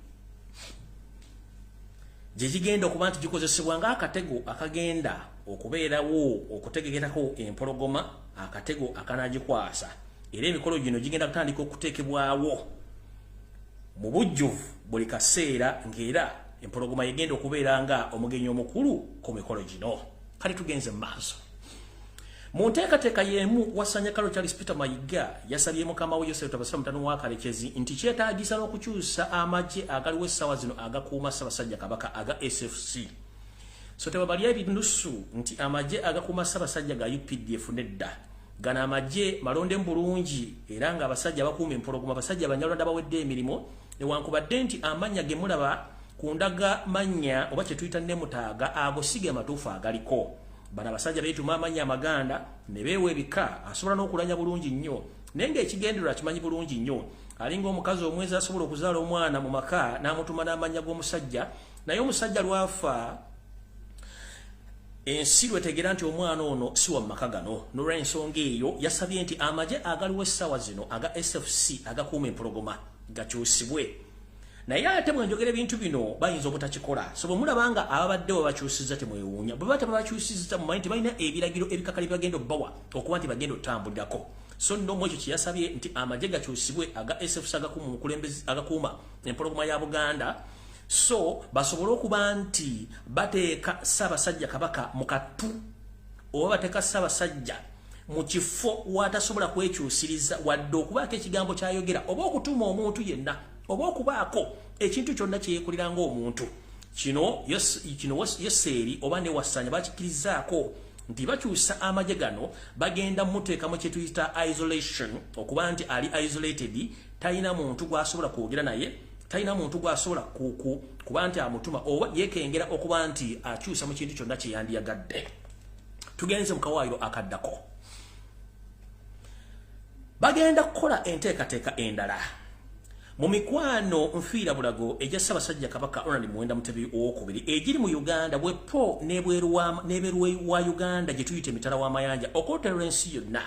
gye gigenda okuba nti gikozesebwa ng'akatego akagenda okubeerawo okutegekerako empologoma akatego akanagikwasa era emikolo gino gigenda kutandika okuteekebwawo mu bujjuvu buli kaseera ng'era empologoma yegenda okubeera nga omugenyi omukulu ku mikolo gino. Kale tugenze mu maaso mu nteekateeka y'emu Wasanya Kaloli Charles Peter Mayiga yasabye mukama we Yosef Tabasiro mutano wa Kalekezi nti kyetaagisa n'okukyusa amagye agaliwo essaawa zino agakuuma Ssaabasajja Kabaka aga SFC so tebabalya ebinusu nti amagye agakuuma Ssaabasajja ga UPDF nedda gano amagye malonde mu bulungi era nga abasajja bakuuma empologoma abasajja Banyarwanda bawedde emirimu newankubadde nti amannya ge mulaba ku ndaga mannya oba kye tuyita ne mutaaga ago sige amatuufu agaliko bana abasajja beetuma amannya amaganda ne beewa ebika asobola n'okulanya bulungi nnyo naye ng'ekigendererwa kimanyi bulungi nnyo alinga omukazi omwezi asobola okuzaala omwana mu maka n'amutuma n'amannya g'omusajja naye omusajja lwafa ensi lwetegera nti omwana ono si wa mu maka gano n'olw'ensonga eyo yasabye nti amagye agaliwo essaawa zino aga SFC agakuuma empologoma gakyusibwe naye ate bwenjogera ebintu bino bayinza obutakikola so bwe mulabanga ababaddewo bakyusizza temwewuunya bwe bata babakyusizza mumanyi nti balina ebiragiro ebikakali bagenda obbawa okuba nti bagenda otambulirako so nno mu ekyo kyeyasabye nti amagye gakyusibwe aga SFC agakuuma empologoma ya Buganda so basobole okuba nti bateeka Ssaabasajja Kabaka mu kattu oba bateeka Ssaabasajja mu kifo watasobola kwekyusiriza wadde okubaako ekigambo kyayogera oba okutuuma omuntu yenna oba okubaako ekintu kyonna kyeyekolera ng'omuntu. Kino Yoseeri oba ne Wasanya bakikirizaako nti bakyusa amagye gano bagenda muteekamu kye tuyita isolation, okuba nti ali isolated, talina muntu gw'asobola kwogera naye, talina muntu gw'asobola kuba nti amutuma oba yeekengera okuba nti akyusa mu kintu kyonna kye yandiyagadde. Tugenze mu kawaayiro akaddako. Bagenda kukola enteekateeka endala mu mikwano nfiira bulago ejja Ssaabasajja Kabaka Ronald Muwenda Mutebi II egiri mu Uganda bwepo n'ebweru wa Uganda gye tuyita emitala w'amayanja okwotera ensi yonna.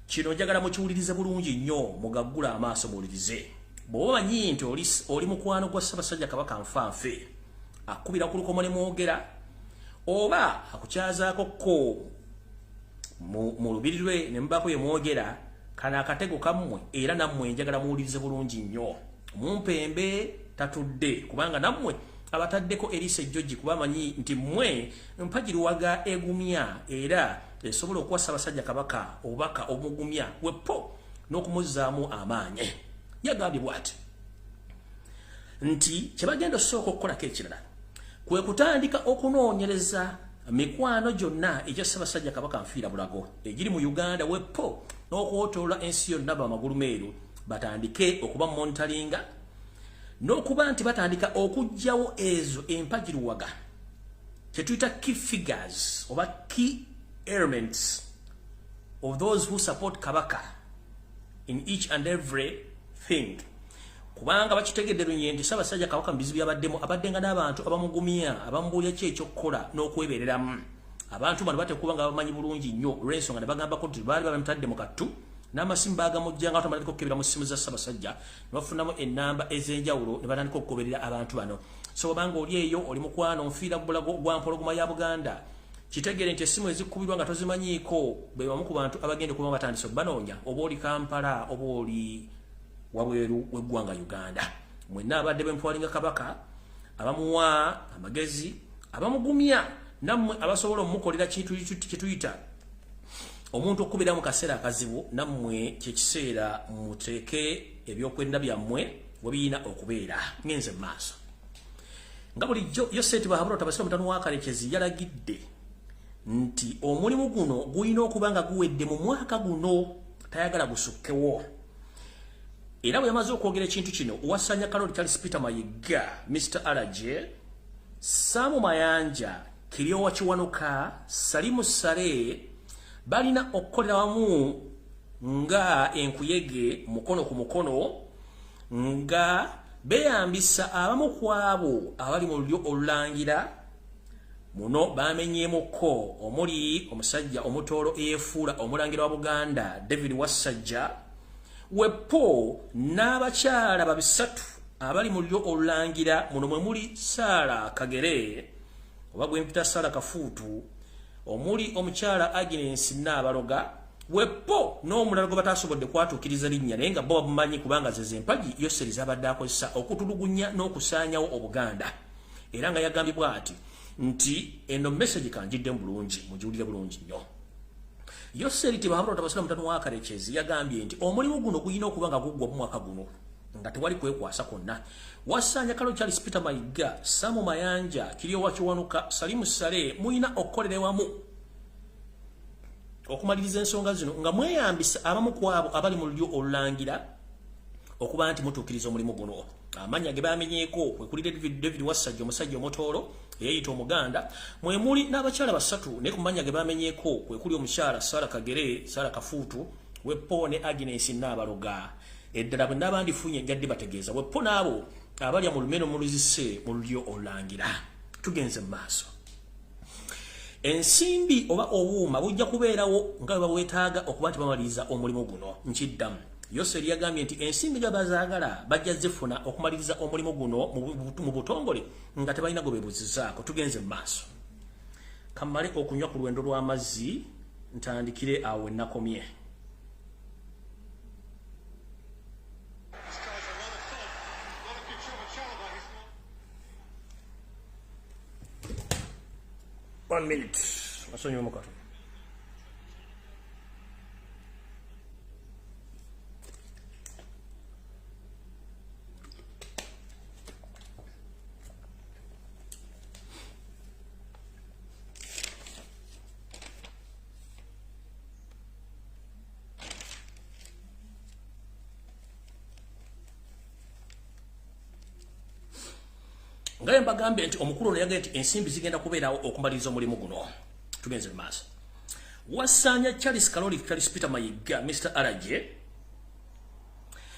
Kino njagala mukiwulirize bulungi nnyo, mugaggula amaaso muwulirize. Bw'oba manyi nti oli mukwano gwa Ssaabasajja Kabaka nfanfe akubira ku lukomo ne mwogera oba akukyazaako ko mu lubiri lwe ne mubaako ye mwogera, kana akatego kammwe era nammwe njagala muwulirize bulungi nnyo. Mumpembe tatudde kubanga nammwe abataddeko Elisa Ejjoji kuba manyi nti mmwe mpagiruwaga egumya era esobola okuwa Ssaabasajja Kabaka obubaka omugumya wepo n'okumuzzaamu amaanyi. Yagambye bw'ati nti kye bagenda osooka okukolako ekirala kwe kutandika okunoonyereza mikwano gyonna egya Ssaabasajja Kabaka nfiira bulago egiri mu Uganda wepo n'okwotoola ensi yonna bamagulu meeru, batandike okuba monitoringa n'okuba nti batandika okuggyawo ezo empagiruwaga kye tuyita key figures oba key elements of those who support Kabaka in each and every thing. Kubanga bakitegedde lunye nti Ssaabasajja Kabaka mu bizibu byabaddemu abaddenga n'abantu abamugumya abamubuulya ki ekyokukola n'okwebereramu. Abantu bano batekuba nga bamanyi bulungi nnyo olw'ensonga ne bagambako nti baali bamutadde mu kattu n'amasimu baagamujjanga abantu batandika okukebera mu ssimu za Ssaabasajja ne bafunamu ennamba ez'enjawulo ne batandika okugoberera abantu bano. So obanga oli eyo oli mukwano nfiira bulago gwa mpologoma ya Buganda, kitegere nti essimu ezikubirwa nga tozimanyiiko be bamu ku bantu abagenda okuba batandise okubanoonya oba oli Kampala oba oli wabweru w'eggwanga Uganda. Mwenna abadde bempwalinga Kabaka abamuwa amagezi abamugumya nammwe abasobola omukolera kintu kituyita omuntu okubira mu kaseera akazibu, nammwe kyekiseera muteeke ebyokwenda byammwe we biyina okubeera. Ngenze mu maaso nga bulijjo Yoseeti Bahabula Tabasira mutano wa Kalekezi yalagidde nti omulimu guno gulina okuba nga guwedde mu mwaka guno, tayagala gusukkewo. Era bwe yamaze okwogera ekintu kino Wasanya Kaloli Charles Peter Mayiga, Mr. Alaje, Samu Mayanja, Kiryowa Kiwanuka, Salimu Sale balina okukolera wamu nga enkuyege mukono ku mukono nga beyambisa abamu ku abo abali mu lulyo olulangira muno bamenyeemuko omuli omusajja omutoolo eyefuula omulangira wa Buganda David Wasajja wepo n'abakyala babisatu abali mu lulyo olulangira muno mwe muli Saara Kagere oba gwempita Saara Kafuutu, omuli omukyala Agnes Nabaloga wepo n'omulala gwe batasobodde kwatuukiriza linnya naye nga bo bamumanyi kubanga zeze empagi Yoseeri z'abadde akozesa okutulugunya n'okusaanyawo Obuganda. Era nga yagambye bw'ati nti eno message kanjidde bulungi mujiwulire bulungi nnyo. Yoseeri Bahabula Tabasira mutano wa Kalekezi yagambye nti omulimu guno gulina okuba nga guggwa mu mwaka guno nga tewali kwekwasa konna. Wasanya Kaloli Charles Peter Mayiga, Samu Mayanja, Kiryowa Kiwanuka, Salimu Sale muyina okukolera wamu okumaliriza ensonga zino nga mweyambisa abamu ku abo abali mu lulyo olulangira okuba nti mutuukiriza omulimu guno. Amannya ge bamenyeeko kwe kuli David Wasajja omusajja omutoolo eyayita Omuganda, mwe muli n'abakyala basatu naye ku mannya ge bamenyeeko kwe kuli omukyala Saara Kagere, Saara Kafuutu, wepo ne Agnes Nabaloga. Eddala bwe n'abandifunye njadde bategeeza wepo n'abo abalya mu lumeno muluzise mu lulyo olulangira. Tugenze mu maaso. Ensimbi oba obuuma bujja kubeerawo nga bwe babwetaaga okuba nti bamaliriza omulimu guno. Nkiddamu Yoseeri yagambye nti ensimbi nga bazaagala bajja zifuna okumaliriza omulimu guno mu butongole nga tebalina gwe beebuzizaako. Tugenze mu maaso. Kammale okunywa ku lwendo lw'amazzi ntandikire awo ennakomye. 1 minute. Masonyi mukato. Ngaye mbagambe nti omukulu ono yagambye nti ensimbi zigenda kubeerawo okumaliriza omulimu guno. Tugenze maaso. Wasanya Charles Kaloli Charles Peter Mayiga Mr. Araje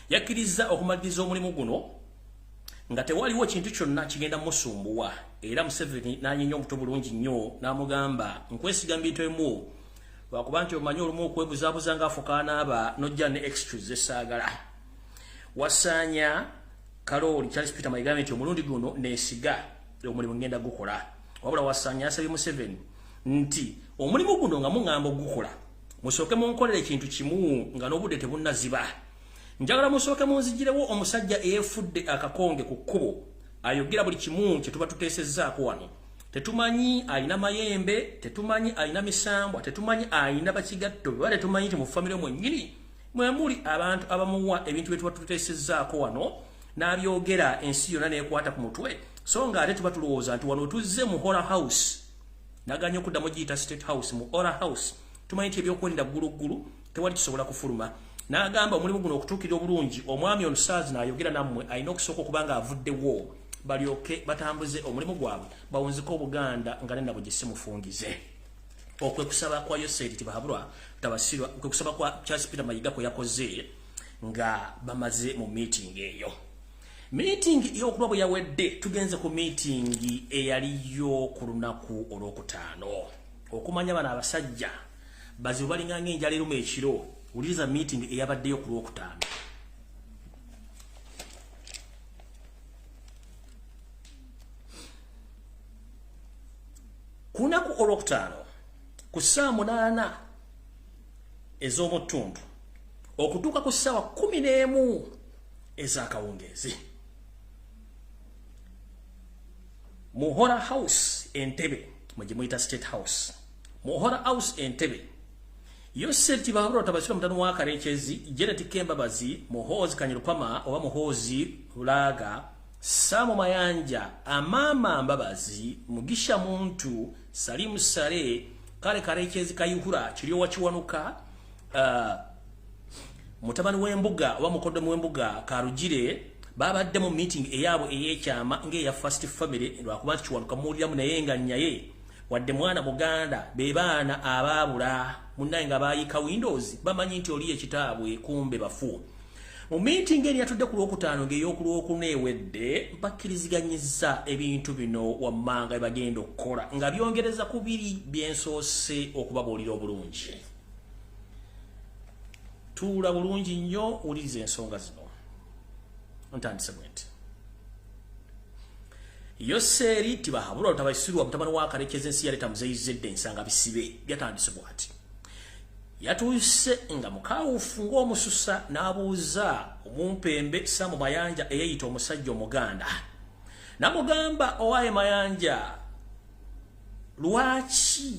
yakkiriza okumaliriza omulimu guno nga tewaliwo kintu kyonna kigenda musumbuwa era Museveni n'anyenya omuto bulungi nnyo n'amugamba nkwesiga mbintu emu lwakuba nti omanyi olumu okwebuzaabuza ng'afuuka n'aba nojja ne excuse esaagala. Wasanya Kaloli Charles Peter Mayiga nti omulundi guno neesiga omulimu ngenda gukola. Wabula Wasanya asabye Museveni nti omulimu guno nga mungamba gukola musooke munkolere ekintu kimu nga n'obudde tebunnaziba. Njagala musooke munzigirewo omusajja eyeefudde akakonge ku kkubo ayogera buli kimu kye tuba tuteesezzaako wano. Tetumanyi ayina mayembe, tetumanyi ayina misambwa, tetumanyi ayina bakigatto, bwe tetumanyi nti mu famire mwennyini mwe muli abantu abamuwa ebintu bye tuba tuteesezzaako wano n'abyogera ensi yonna n'ekwata ku mutwe. So nga ate tuba tulowooza nti wano tuzze mu Horror House naganye okuddamu giyita State House mu Horror House. Tumanyi nti ebyokwerinda gguluggulu tewali kisobola kufuluma. N'agamba omulimu guno okutuukira obulungi omwami ono Saazi n'ayogera nammwe alina okusooka okuba ng'avuddewo balyoke batambuze omulimu gwabwe bawunziko Obuganda nga ne nabo gye simufungize. Okwe kusaba kwa Yoseri Tibahabulwa tabasirwa okwe kusaba kwa Charles Peter Mayiga kwe yakoze nga bamaze mu meeting eyo. Meeting y'okulwa bwe yawedde tugenze ku meeting eyaliyo ku lunaku olwokutaano. Okumanya bano abasajja bazibu balinga ng'enjala eruma ekiro. Uliza meeting eyabaddeyo ku lwokutaano. Ku lunaku olwokutaano ku ssaawa 8 ez'omutundu okutuuka ku ssaawa 11 ez'akawungeezi mu Horror House Entebbe mwe muyita State House. Mu Horror House Entebbe Yoseri Tibahabulwa tabasira mutano wa Karekezi Janet Kembabazi Muhoozi Kanyirupama oba Muhoozi Lulaga Samo Mayanja Amama Mbabazi Mugisha Muntu Salimu Sare Kale Karekezi Kayihura Chiriyo Wachiwanuka mutabani w'embuga oba mukoddomu w'embuga Karugire babadde mu meeting eyabo eyekyama ng'eya First Family lwakuba nti Kiwanuka muwuliramu naye nga nnyaye wadde mwana Buganda be baana abaabula munnaye nga baayika Windows bamanyi nti oli ekitaabwe kumbe bafu. Mu meeting eri yatudde ku lwokutaano ng'ey'okulwokuna ewedde bakkiriziganyizza ebintu bino wammanga bye bagenda okukola nga byongereza ku biri byensoose okubabuulira obulungi. Tuula bulungi nnyo wuliriza ensonga zino. Ntandise bwenti. Yoseri Tibahabulwa tabasirwa mutabani wa Karekezi ensi yaleta muzeyizedde ensanga bisibe byatandise bwati. Yatuuse nga mukawufu ng'omususa n'abuuza omumpembe Samo Mayanja eyayita omusajja Omuganda. Namugamba owaaye Mayanja lwaki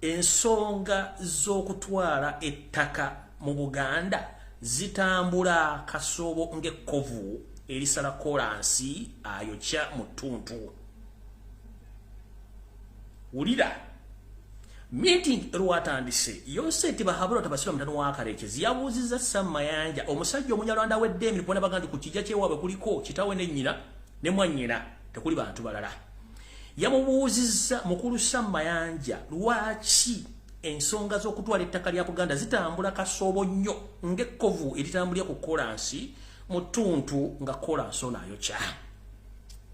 ensonga z'okutwala ettaka mu Buganda zitambula kasoobo ng'ekkovu erisala kolansi ayokya mu ttuntu. Wulira meeting lwatandise Yoseri Tibahabulwa tabasira mutano wa Karekezi yabuuzizza Samo Mayanja omusajja Omunyarwanda w'eddembe kubona baga nti ku kijja ky'ewaabwe kuliko kitaawe ne nnyina ne mwannyina tekuli bantu balala. Yamubuuzizza mukulu Samo Mayanja lwaki ensonga z'okutwala ettaka lya Buganda zitambula kasoobo nnyo ng'ekkovu eritambulira ku kolansi mu ttuntu nga kolansi ono ayokya.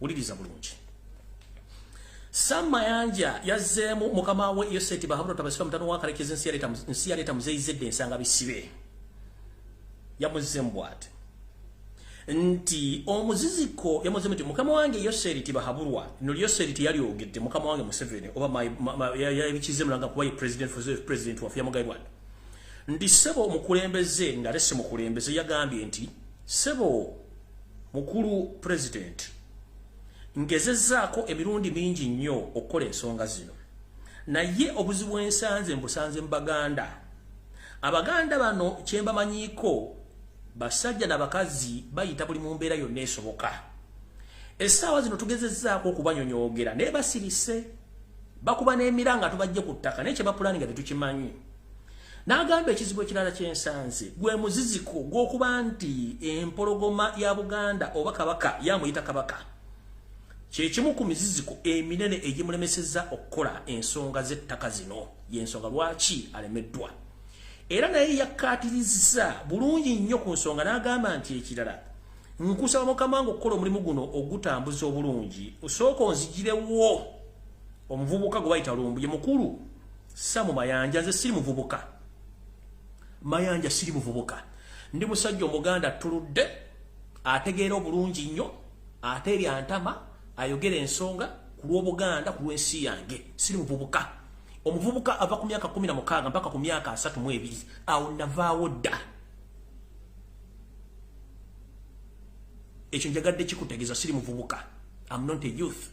Wuliriza bulungi. Samo Mayanja yazzeemu mukama we Yoseri Tibahabulwa tabasira mutano wa Karekezi ensi yaleeta muzeyizedde ensanga bisibe. Yamuzzeemu bw'ati nti omuziziko yamuzeemu nti mukama wange Yoseri Tibahabulwa no Yoseri teyalyogedde mukama wange Museveni oba yabikize mulanga kuba ye president waffe yamugayibwa nti sebo omukulembeze nga lese mukulembeze yagambye nti sebo mukulu president ngezezzaako emirundi mingi nnyo okukola ensonga zino naye obuzibu ensanze mbusanze mu Baganda. Abaganda bano kyemba manyiko basajja n'abakazi bayita buli mu mbeera yonna esoboka. Essaawa zino tugezezzaako okubanyonyogera naye basirise bakuba n'emiranga tubajje ku ttaka naye kye bapulaninga tetukimanyi. N'agamba ekizibu ekirala ky'ensanze gwe muziziko gw'okuba nti empologoma ya Buganda oba kabaka yamuyita kabaka. Kye kimu ku miziziko eminene egimulemesezza okukola ensonga z'ettaka zino y'ensonga lwaki alemeddwa. Era naye yakkaatirizza bulungi nnyo ku nsonga n'agamba nti ekirala nkusaba Mukama wange okukola omulimu guno ogutambuza obulungi osooka onzigirewo omuvubuka gwe bayita Lumbuye mukulu Samu Mayanja. Nze siri muvubuka Mayanja, siri muvubuka, ndi musajja Omuganda tuludde ategeera obulungi nnyo ate eri antama ayogera ensonga ku lw'Obuganda ku lw'ensi yange. Siri muvubuka. Omuvubuka ava ku myaka 16 mpaka ku myaka 32 awo navaawo dda. Ekyo njagadde kikutegeeza siri muvubuka. I'm not a youth.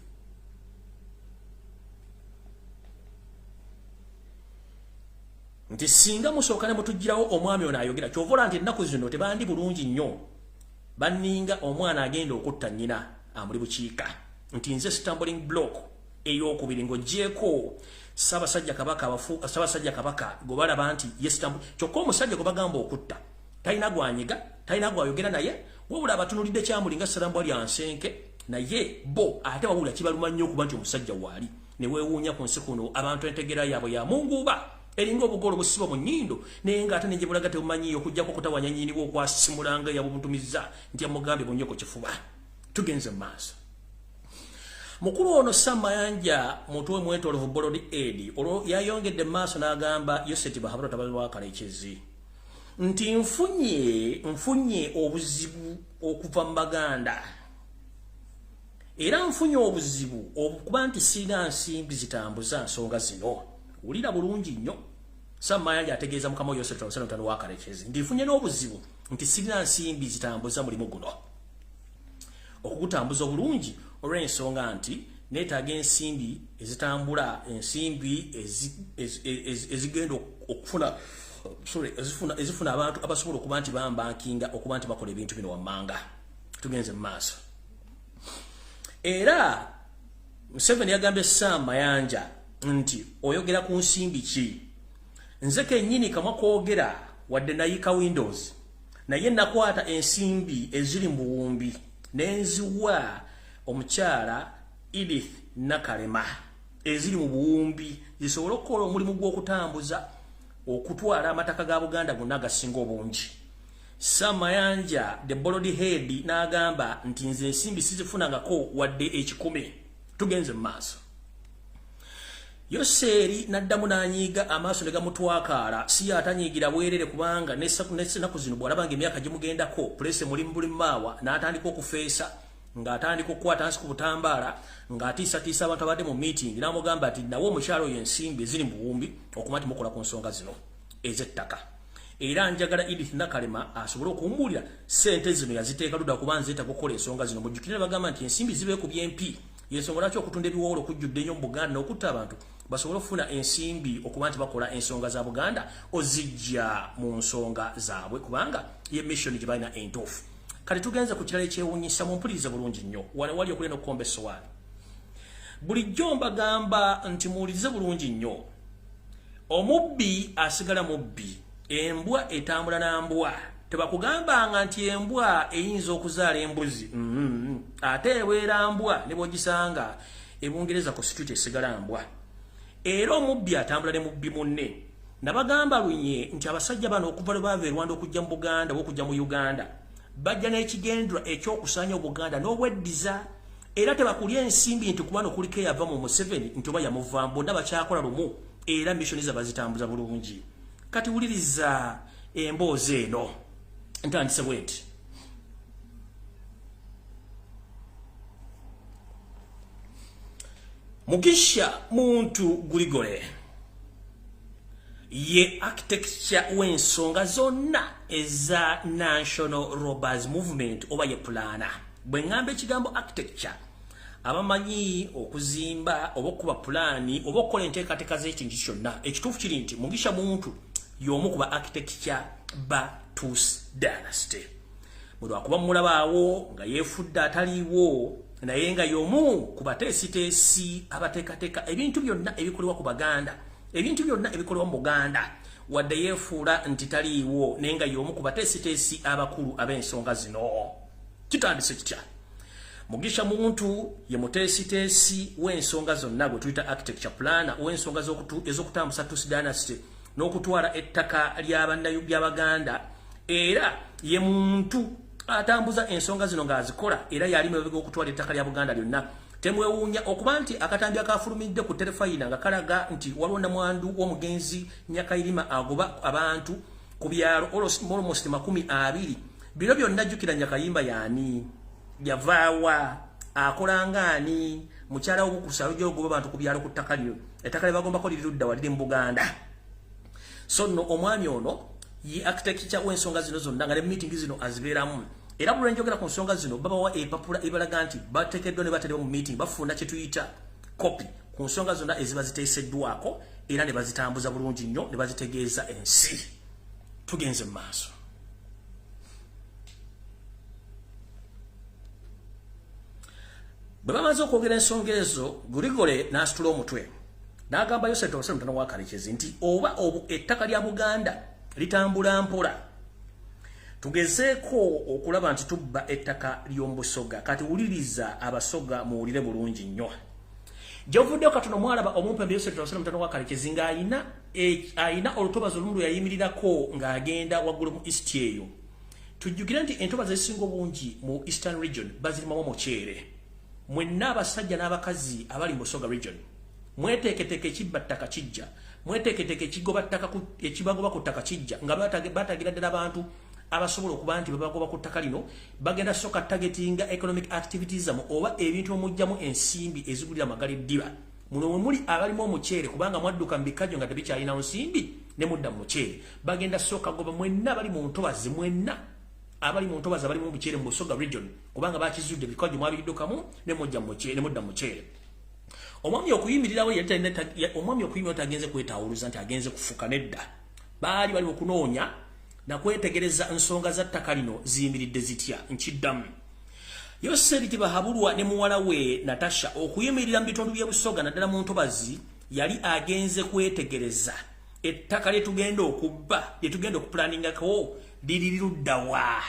Nti singa musookane mutugirawo omwami ono ayogera kyovola nti ennaku zino tebandi bulungi nnyo banninga omwana agenda okutta nnyina amuli bukiika. Nti nze stumbling block ey'okubiri ng'oggyeko Ssaabasajja Kabaka gwe balaba nti kyokka omusajja gwe bagamba okutta talina gwanyiga talina gwayogera naye wabula abatunulidde kyamulinga Salambwa lya Nsenke naye bo ate wabula kibaluma nnyo okuba nti omusajja waali ne weewuunya ku nsi kuno abantu entegera yaabwe ya munguuba eringa obugolo busiba mu nnyindo naye ng'ate ne gye bulaga tebumanyiyo okuggyako kutawanya nnyini bwe okwasimulanga yabubuntumiza nti amugambye bunnyoko kifuba. Tugenze mu maaso. Mukulu ono Mayanja mutwe mwetolovu Bolodi Edi olwo yayongedde maaso n'agamba Yoseti Bahabura tabazi wa Kalekezi nti nfunye obuzibu okuva mu Baganda era nfunye obuzibu okuba nti sirina nsimbi zitambuza nsonga zino. Ulira bulungi nnyo Mayanja ategeeza Mukama Yoseti wa Kalekezi nti nfunye n'obuzibu nti sirina nsimbi zitambuza mulimu guno okugutambuza obulungi olw'ensonga nti neetaaga ensimbi ezitambula ensimbi ezigenda okufuna ezifuna abantu abasobola okuba nti bambankinga okuba nti bakola ebintu bino wammanga. Tugenze mu maaso. Era Museveni yagambye Mayanja nti oyogera ku nsimbi ki? Nze kennyini kamwa kwogera wadde nayika Windows naye nakwata ensimbi eziri mu buwumbi nenziwa omukyala Edith Nakalema eziri mu buwumbi zisobola okukola omulimu gw'okutambuza okutwala amataka ga Buganda gonna agasinga obungi. Mayanja the Bolodi Head n'agamba nti nze ensimbi sizifunangako wadde ekikumi. Tugenze mu maaso. Yoseri naddamu n'anyiiga amaaso ne gamutwakaala si atanyiigira bwerere kubanga n'ennaku zino bw'alabanga emyaka gimugendako pulese mulimu buli maawa n'atandika okufeesa ng'atandika okukwata nsi ku butambaala ng'atiisatiisa abantu abadde mu meeting n'amugamba ati nawe omukyalo oyo ensimbi eziri mu buwumbi okuba nti mukola ku nsonga zino ez'ettaka. Era njagala Edith Nakalema asobole okuwumbulira ssente zino yaziteeka ludda kuba nzeetaaga okukola ensonga zino. Mujjukire bagamba nti ensimbi zibe ku by'empi y'ensonga lwaki okutunda ebiwoola okujjudde nnyo mu Buganda n'okutta abantu basobole okufuna ensimbi okuba nti bakola ensonga za Buganda ozijja mu nsonga zaabwe kubanga ye mission gye balina entuufu. Kati tugenze ku kirala ekyewuunyisa mumpulirize bulungi nnyo wali okulina okukomba essowaani. Bulijjo mbagamba nti muwulirize bulungi nnyo. Omubbi asigala mubbi, embwa etambula na mbwa. Tebakugambanga nti embwa eyinza okuzaala embuzi ate eweera mbwa ne bw'ogisanga ebungereza ku street esigala mbwa. Era omubbi atambula ne mubbi munne. Nabagamba lunye nti abasajja bano okuva lwe baava e Rwanda okujja mu Buganda okujja mu Uganda bajja n'ekigendwa ekyokusaanya Obuganda n'obweddiza. Era tebakulya ensimbi nti kubano kuliko eyava mu Museveni nti oba yamuvaamu bonna bakyakola lumu era missioni za bazitambuza bulungi. Kati wuliriza emboozi eno ntandise bweti. Mugisha muntu Guligole ye architecture w'ensonga zonna eza National Robbers Movement oba ye plana. Bwe ngamba ekigambo architecture abamanyi okuzimba oba okuba pulani oba okukola enteekateeka z'ekintu kyonna ekituufu kiri nti Mugisha Muntu y'omu ku ba architecture ba Tus Dynasty mulwakuba mulabaawo nga yeefudde ataliiwo naye nga y'omu ku bateesiteesi abateekateeka ebintu byonna ebikolebwa ku Baganda ebintu byonna ebikolebwa mu Buganda wadde yeefuula nti taliiwo naye nga y'omu ku bateesiteesi abakulu ab'ensonga zino kitandise kitya Mugisha Muntu ye muteesiteesi w'ensonga zonna gwe tuyita architecture planner w'ensonga ez'okutambuza Tus Dynasty n'okutwala ettaka ly'Abaganda era ye muntu atambuza ensonga zino ng'azikola era yali mabega okutwala ettaka lya Buganda lyonna temwewuunya okuba nti akatambi akafulumidde ku terefayina nga kalaga nti waliwo namwandu w'omugenzi Nyakayirima agoba abantu ku byalo almost 20 bino byonna jjukira Nyakayimba yaani yavaawa akolangaani mukyala w'obukusa ogoba abantu ku byalo ku ttaka lyo ettaka lye bagombako liri ludda waliri mu Buganda so nno omwami ono ye architecture w'ensonga zino zonna nga ne meeting zino azibeeramu era bwe njogera ku nsonga zino babawa epapula ebalaga nti bateekeddwa ne baterewa mu meeting bafuna kye tuyita copy ku nsonga zonna eziba ziteeseddwako era ne bazitambuza bulungi nnyo ne bazitegeeza ensi tugenze mu maaso bwe bamaze okwogera ensonga ezo Guligole n'asitula omutwe n'agamba Yosef Osem mutano wa Kalekezi nti oba ettaka lya Buganda litambula mpola tugezeeko okulaba nti tubba ettaka ly'Omubusoga kati wuliriza Abasoga muwulire bulungi nnyo gy'ovuddeo katono mwalaba omumpembe Yosef Osem mutano wa Kalekezi ng'ayina olutobazi olumu lwe yayimirirako ng'agenda waggulu mu East eyo tujjukire nti entobazi ezisinga obungi mu Eastern region bazirimamu omuceere mwenna abasajja n'abakazi abali mu Busoga region mweteeketeke ekibba ttaka kijja mweteeketeke ekigoba ttaka ekibagoba ku ttaka kijja nga batagira ddala abantu abasobola okuba nti babagoba ku ttaka lino bagenda soka targetinga economic activities zamu oba ebintu omujjamu ensimbi ezigulira amagala eddiba muno mwe muli abalimu omuceere kubanga mwadduka mu bikajjo nga tebikyalina nsimbi ne mudda mu muceere bagenda soka goba mwenna bali mu ntobazi mwenna abali mu ntobazi abali mu buceere mu Busoga region kubanga bakizudde bikajjo mwabiddukamu ne mujja mu muceere ne mudda mu muceere omwami okuyimirirawo omwami okuyimirirawo tagenze kwetawuluza nti agenze kufuka nedda baali bali okunoonya na kwetegereza nsonga za ttaka lino ziyimiridde zitya nkiddamu Yoseri Tibahabulwa ne muwala we Natasha okuyimirira mu bitundu by'e Busoga naddala mu ntobazi yali agenze kwetegereza ettaka lye tugenda okubba lye tugenda okupulaningako liri luddawa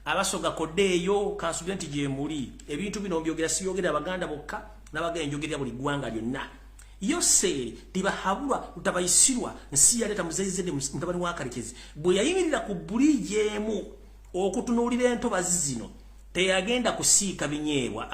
Abasoga koddeeyo kansubira nti gye muli ebintu bino mbyogera sibyogera Abaganda bokka n'abagenda njogerera buli ggwanga lyonna Yoseri Tibahabulwa utabayisirwa nsi yaleeta muzeyizedde mutabani wa Kalekezi bwe yayimirira ku buliji emu okutunuulira entobazi zino teyagenda kusiika binyeebwa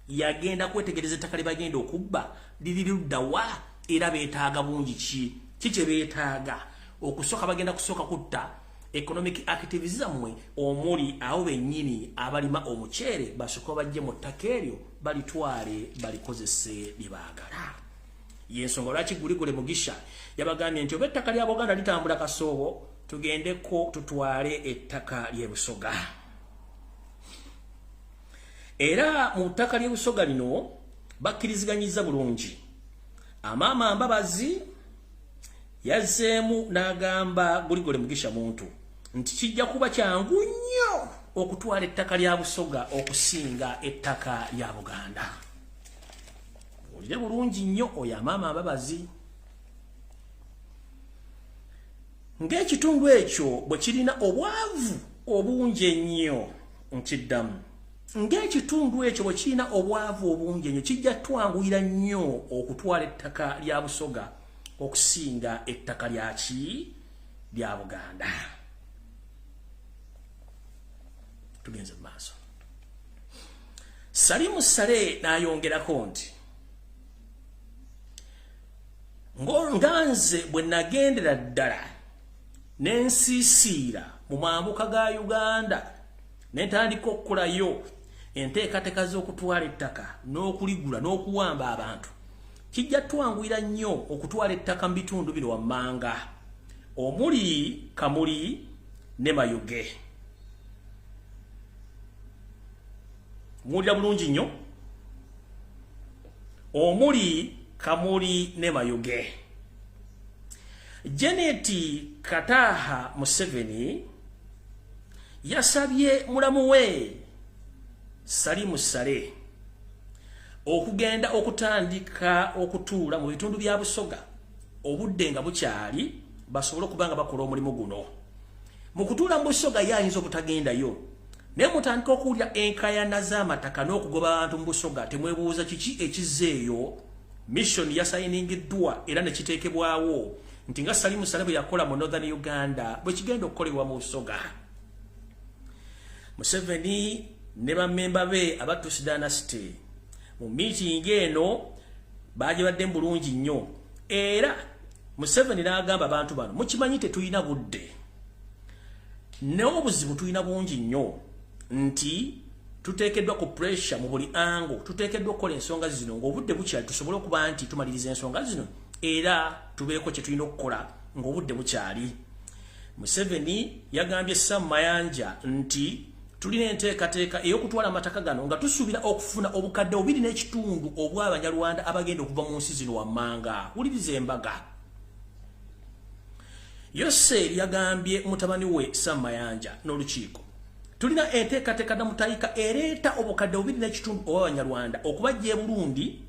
yagenda kwetegereza ettaka lye bagenda okubba liri luddawa era beetaaga bungi ki kye beetaaga okusooka bagenda kusooka kutta economic activities zammwe omuli awo bennyini abalima omuceere basooka bajje mu ttaka eryo balitwale balikozese bye baagala y'ensonga lwaki Guligole Mugisha yabagambye nti oba ettaka lya Buganda litambula kasoobo tugendeko tutwale ettaka ly'e Busoga era mu ttaka ly'e Busoga lino bakkiriziganyiza bulungi Amaama Mbabazi yazzeemu n'agamba Guligole Mugisha Muntu nti kijja kuba kyangu nnyo okutwala ettaka lya Busoga okusinga ettaka lya Buganda. Olire bulungi nnyo oyo Amaama Mbabazi. Ng'ekitundu ekyo bwe kirina obwavu obungi ennyo nkiddamu. Ng'ekitundu ekyo bwe kirina obwavu obungi ennyo kijja twanguyira nnyo okutwala ettaka lya Busoga okusinga ettaka lya Buganda. Tugenze mu maaso. Salimu Sale n'ayongerako nti nganze bwe nagendera ddala n'ensiisiira mu mambuka ga Uganda n'entandika okukolayo enteekateeka z'okutwala ettaka n'okuligula n'okuwamba abantu kijja twanguyira nnyo okutwala ettaka mu bitundu bino wammanga omuli Kamuli ne Mayuge. mulira bulungi nnyo omuli Kamuli ne Mayuge. Janet Kataha Museveni yasabye mulamu we Salimu Sale okugenda okutandika okutuula mu bitundu bya Busoga obudde nga bukyali basobole kubanga bakola omulimu guno. Mu kutuula mu Busoga yayinza obutagendayo naye mutandika okuwulira enkayana z'amataka n'okugoba abantu mu Busoga temwebuuza kiki ekizzeeyo. Mission yasayiningiddwa era ne kiteekebwawo nti nga Salimu Sale bwe yakola mu Northern Uganda bwe kigenda okukolebwa mu Busoga. Museveni ne bammemba be abatusi dynasty mu meeting eno baagibadde bulungi nnyo era Museveni n'agamba abantu bano mukimanyi tetulina budde n'obuzibu tulina bungi nnyo nti tuteekeddwa ku pressure mu buli ango, tuteekeddwa okukola ensonga zino ng'obudde bukyali tusobole okuba nti tumaliriza ensonga zino era tubeeko kye tulina okukola ng'obudde bukyali. Museveni yagambye NAMAYANJA nti tulina enteekateeka ey'okutwala amataka gano nga tusuubira okufuna obukadde 2.5 obw'Abanyarwanda abagenda okuva mu nsi zino wammanga. Wuliriza embaga. Yose yagambye mutabani we NAMAYANJA n'olukiiko tulina enteekateeka namutayika ereeta obukadde 2.5 obw'Abanyarwanda okubajja e Burundi,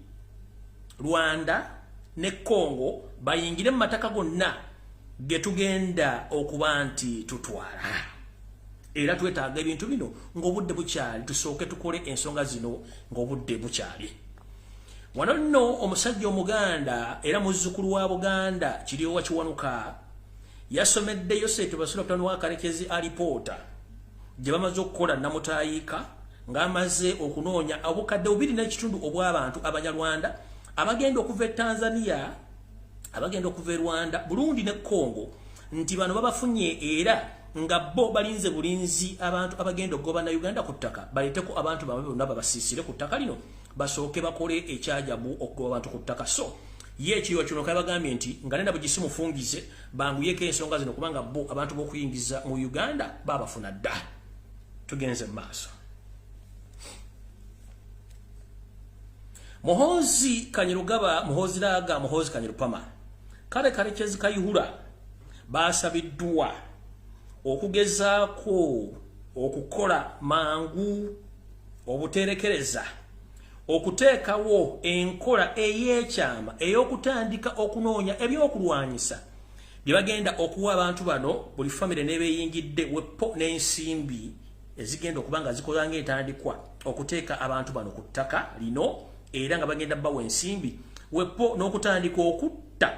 Rwanda ne Congo bayingire mu mataka gonna ge tugenda okuba nti tutwala. Era twetaaga ebintu bino ng'obudde bukyali tusooke tukole ensonga zino ng'obudde bukyali. Wano nno omusajja Omuganda era muzzukulu wa Buganda Kiryowa Kiwanuka yasomedde Yosete Basula Kutano wa Karekezi alipoota gye bamaze okukola namutayika ng'amaze okunoonya obukadde 2.5 obw'abantu Abanyarwanda abagenda okuva e Tanzania, abagenda okuva e Rwanda, Burundi ne Congo nti bano babafunye era nga bo balinze bulinzi abantu abagenda okugoba na Uganda ku ttaka baleeteko abantu bamwe bonna babasiisire ku ttaka lino basooke bakole ekyajabu okugoba abantu ku ttaka. So ye Kiryowa Kiwanuka bagambye nti nga nenda bugisi mufungize banguyeko ensonga zino kubanga bo abantu b'okuyingiza mu Uganda babafuna dda. Tugenze maaso. Muhoozi Kanyirugaba, Muhoozi Laga, Muhoozi Kanyirupama kale Karekezi Kayihura basabiddwa okugezaako okukola mangu obuterekereza okuteekawo enkola ey'ekyama ey'okutandika okunoonya ebyokulwanyisa bye bagenda okuwa abantu bano buli famire n'ebeyingidde wepo n'ensimbi ezigenda okubanga zikola ng'entandikwa okuteeka abantu bano ku ttaka lino era nga bagenda bawa ensimbi wepo n'okutandika okutta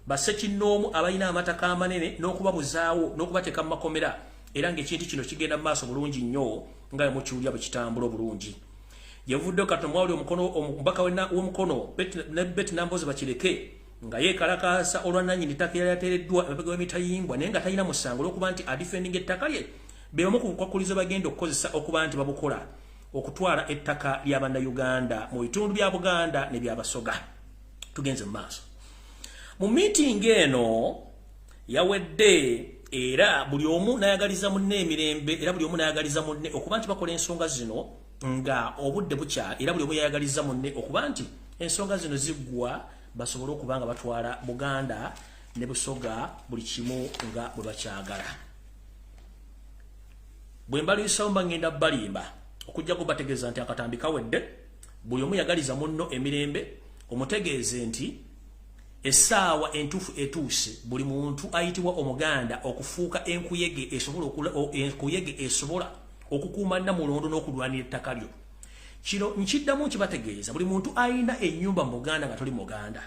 bassekinnoomu abalina amataka amanene n'okubabuzaawo n'okubateeka mu makomera era ng'ekintu kino kigenda mu maaso bulungi nnyo nga mukiwulira bwe kitambula obulungi. Yavuddeyo katono mwawuli omubaka w'omukono Betty Nambozi Bakireke nga yeekalakaasa olwannannyini ttaka yali yateereddwa emabega w'emitayimbwa naye nga talina musango olw'okuba nti adifendinga ettaka lye be omu ku bukwakulizo bagenda okukozesa okuba nti babukola okutwala ettaka lya bannayuganda mu bitundu bya Buganda ne bya Basoga. Tugenze mu maaso. Mu meeting eno yawedde era buli omu n'ayagaliza munne emirembe era buli omu n'ayagaliza munne okuba nti bakola ensonga zino nga obudde bukya era buli omu yayagaliza munne okuba nti ensonga zino ziggwa basobole okuba nga batwala Buganda ne Busoga buli kimu nga bwe bakyagala. Bwe mbaluyisawo mba ngenda balimba okujja kubategeeza nti akatambi kawedde buli omu yagaliza munno emirembe omutegeeze nti essaawa entuufu etuuse buli muntu ayitibwa Omuganda okufuuka enkuyege esobola okukuuma Namulondo n'okulwanira ettaka lyo. Kino nkiddamu nkibategeeza buli muntu ayina ennyumba mu Buganda nga toli Muganda,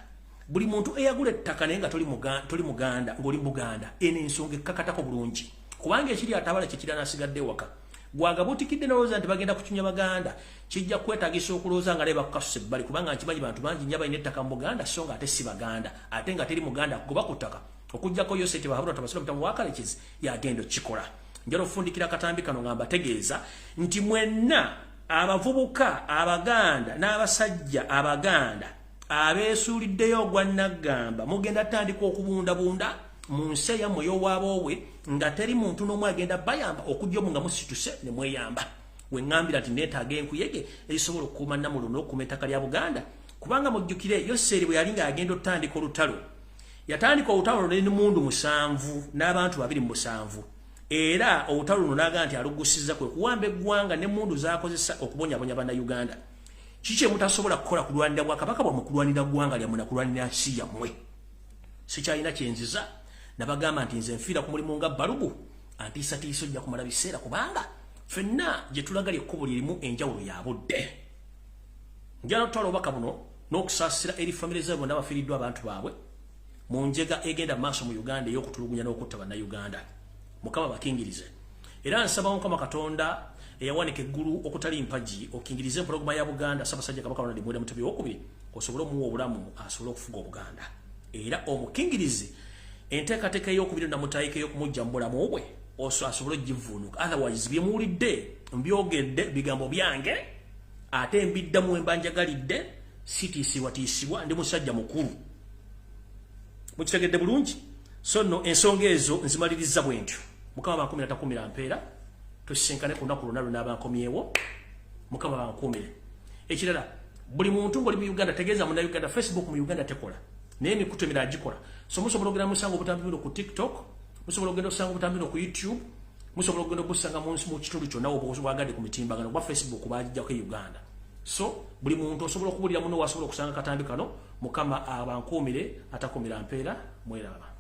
buli muntu eyagula ettaka naye nga toli Muganda ng'oli Buganda eno ensonga ekkakatako bulungi kubanga ekiri atabala kye n'asigadde ewaka gwagabutikidde n'olowooza nti bagenda kukinya Baganda kijja kwetaagisa okulowooza nga leba kukasusa ebbali kubanga nkimanyi bantu bangi nnyo balina ettaka mu Buganda so nga ate si Baganda ate nga teri Muganda kugoba ku ttaka okuggyako Yosete Bahabura Tabasula Mutamu wa Karekezi yagenda okikola. Njala okufundikira akatambi kano nga mbategeeza nti mwenna abavubuka Abaganda n'abasajja Abaganda abeesuuliddeyo ogwa Naggamba mugenda tandika okubundabunda mu nsi yammwe y'obwaboobwe nga teri muntu n'omu agenda bayamba okujja omu nga musituse ne mweyamba. wengambira ati neetaaga enkuyege ezisobola okukuuma Namululu n'okukuuma ettaka lya Buganda kubanga mujjukire Yoseri bwe yali ng'agenda otandika olutalo yatandika olutalo n'emmundu 7 n'abantu 27 era olutalo luno n'aga nti alugusiza kwe kuwamba eggwanga n'emmundu z'akozesa okubonyabonya bannayuganda kiki mutasobola kukola kulwanira Bwakabaka bwammwe kulwanira ggwanga lyammwe na kulwanira nsi yammwe sikyalina kyenziza nabagamba nti nze nfiira ku mulimu nga Balubu antiisatiisa ojja kumala biseera kubanga ffenna gye tulagalya ekkubo lirimu enjawulo ya budde njala otwala obubaka buno n'okusaasira eri famire zaabwe n'abafiiriddwa abantu baabwe mu njega egenda maaso mu Uganda ey'okutulugunya n'okutta bannayuganda Mukama bakingirize era nsaba Mukama Katonda eyawanika eggulu okutali mpagi okingirize empologoma ya Buganda Ssaabasajja Kabaka Ronald Muwenda Mutebi II osobola omuwa obulamu asobole okufuga Obuganda era omukingirize enteekateeka ey'okubiri namutaayika ey'okumujja mu bulamu bwe asobole ogivuunuka otherwise byemuwulidde mbyogedde bigambo byange ate mbiddamu embanjagalidde sitiisibwatiisibwa ndi musajja mukulu mukitegedde bulungi so nno ensonga ezo nzimaliriza bwe ntyo Mukama bankumira takumira mpeera tusisenkane ku lunaku lwonna lwenaabankomyewo Mukama bankumire ekirala buli muntu ng'oli mu Uganda tegeeza munnayuganda Facebook mu Uganda tekola naye emikutu emirala gikola so musobola okugenda musanga obutambiro ku TikTok musobola okugenda osanga obutambiro ku YouTube musobola okugenda obusanga mu kitundu kyonna obwagadde ku mitimbagano bwa Facebook baagijjako Uganda so buli muntu osobola okubuulira muno wasobola okusanga katambi kano Mukama abankuumire atakumira mpeera mweraba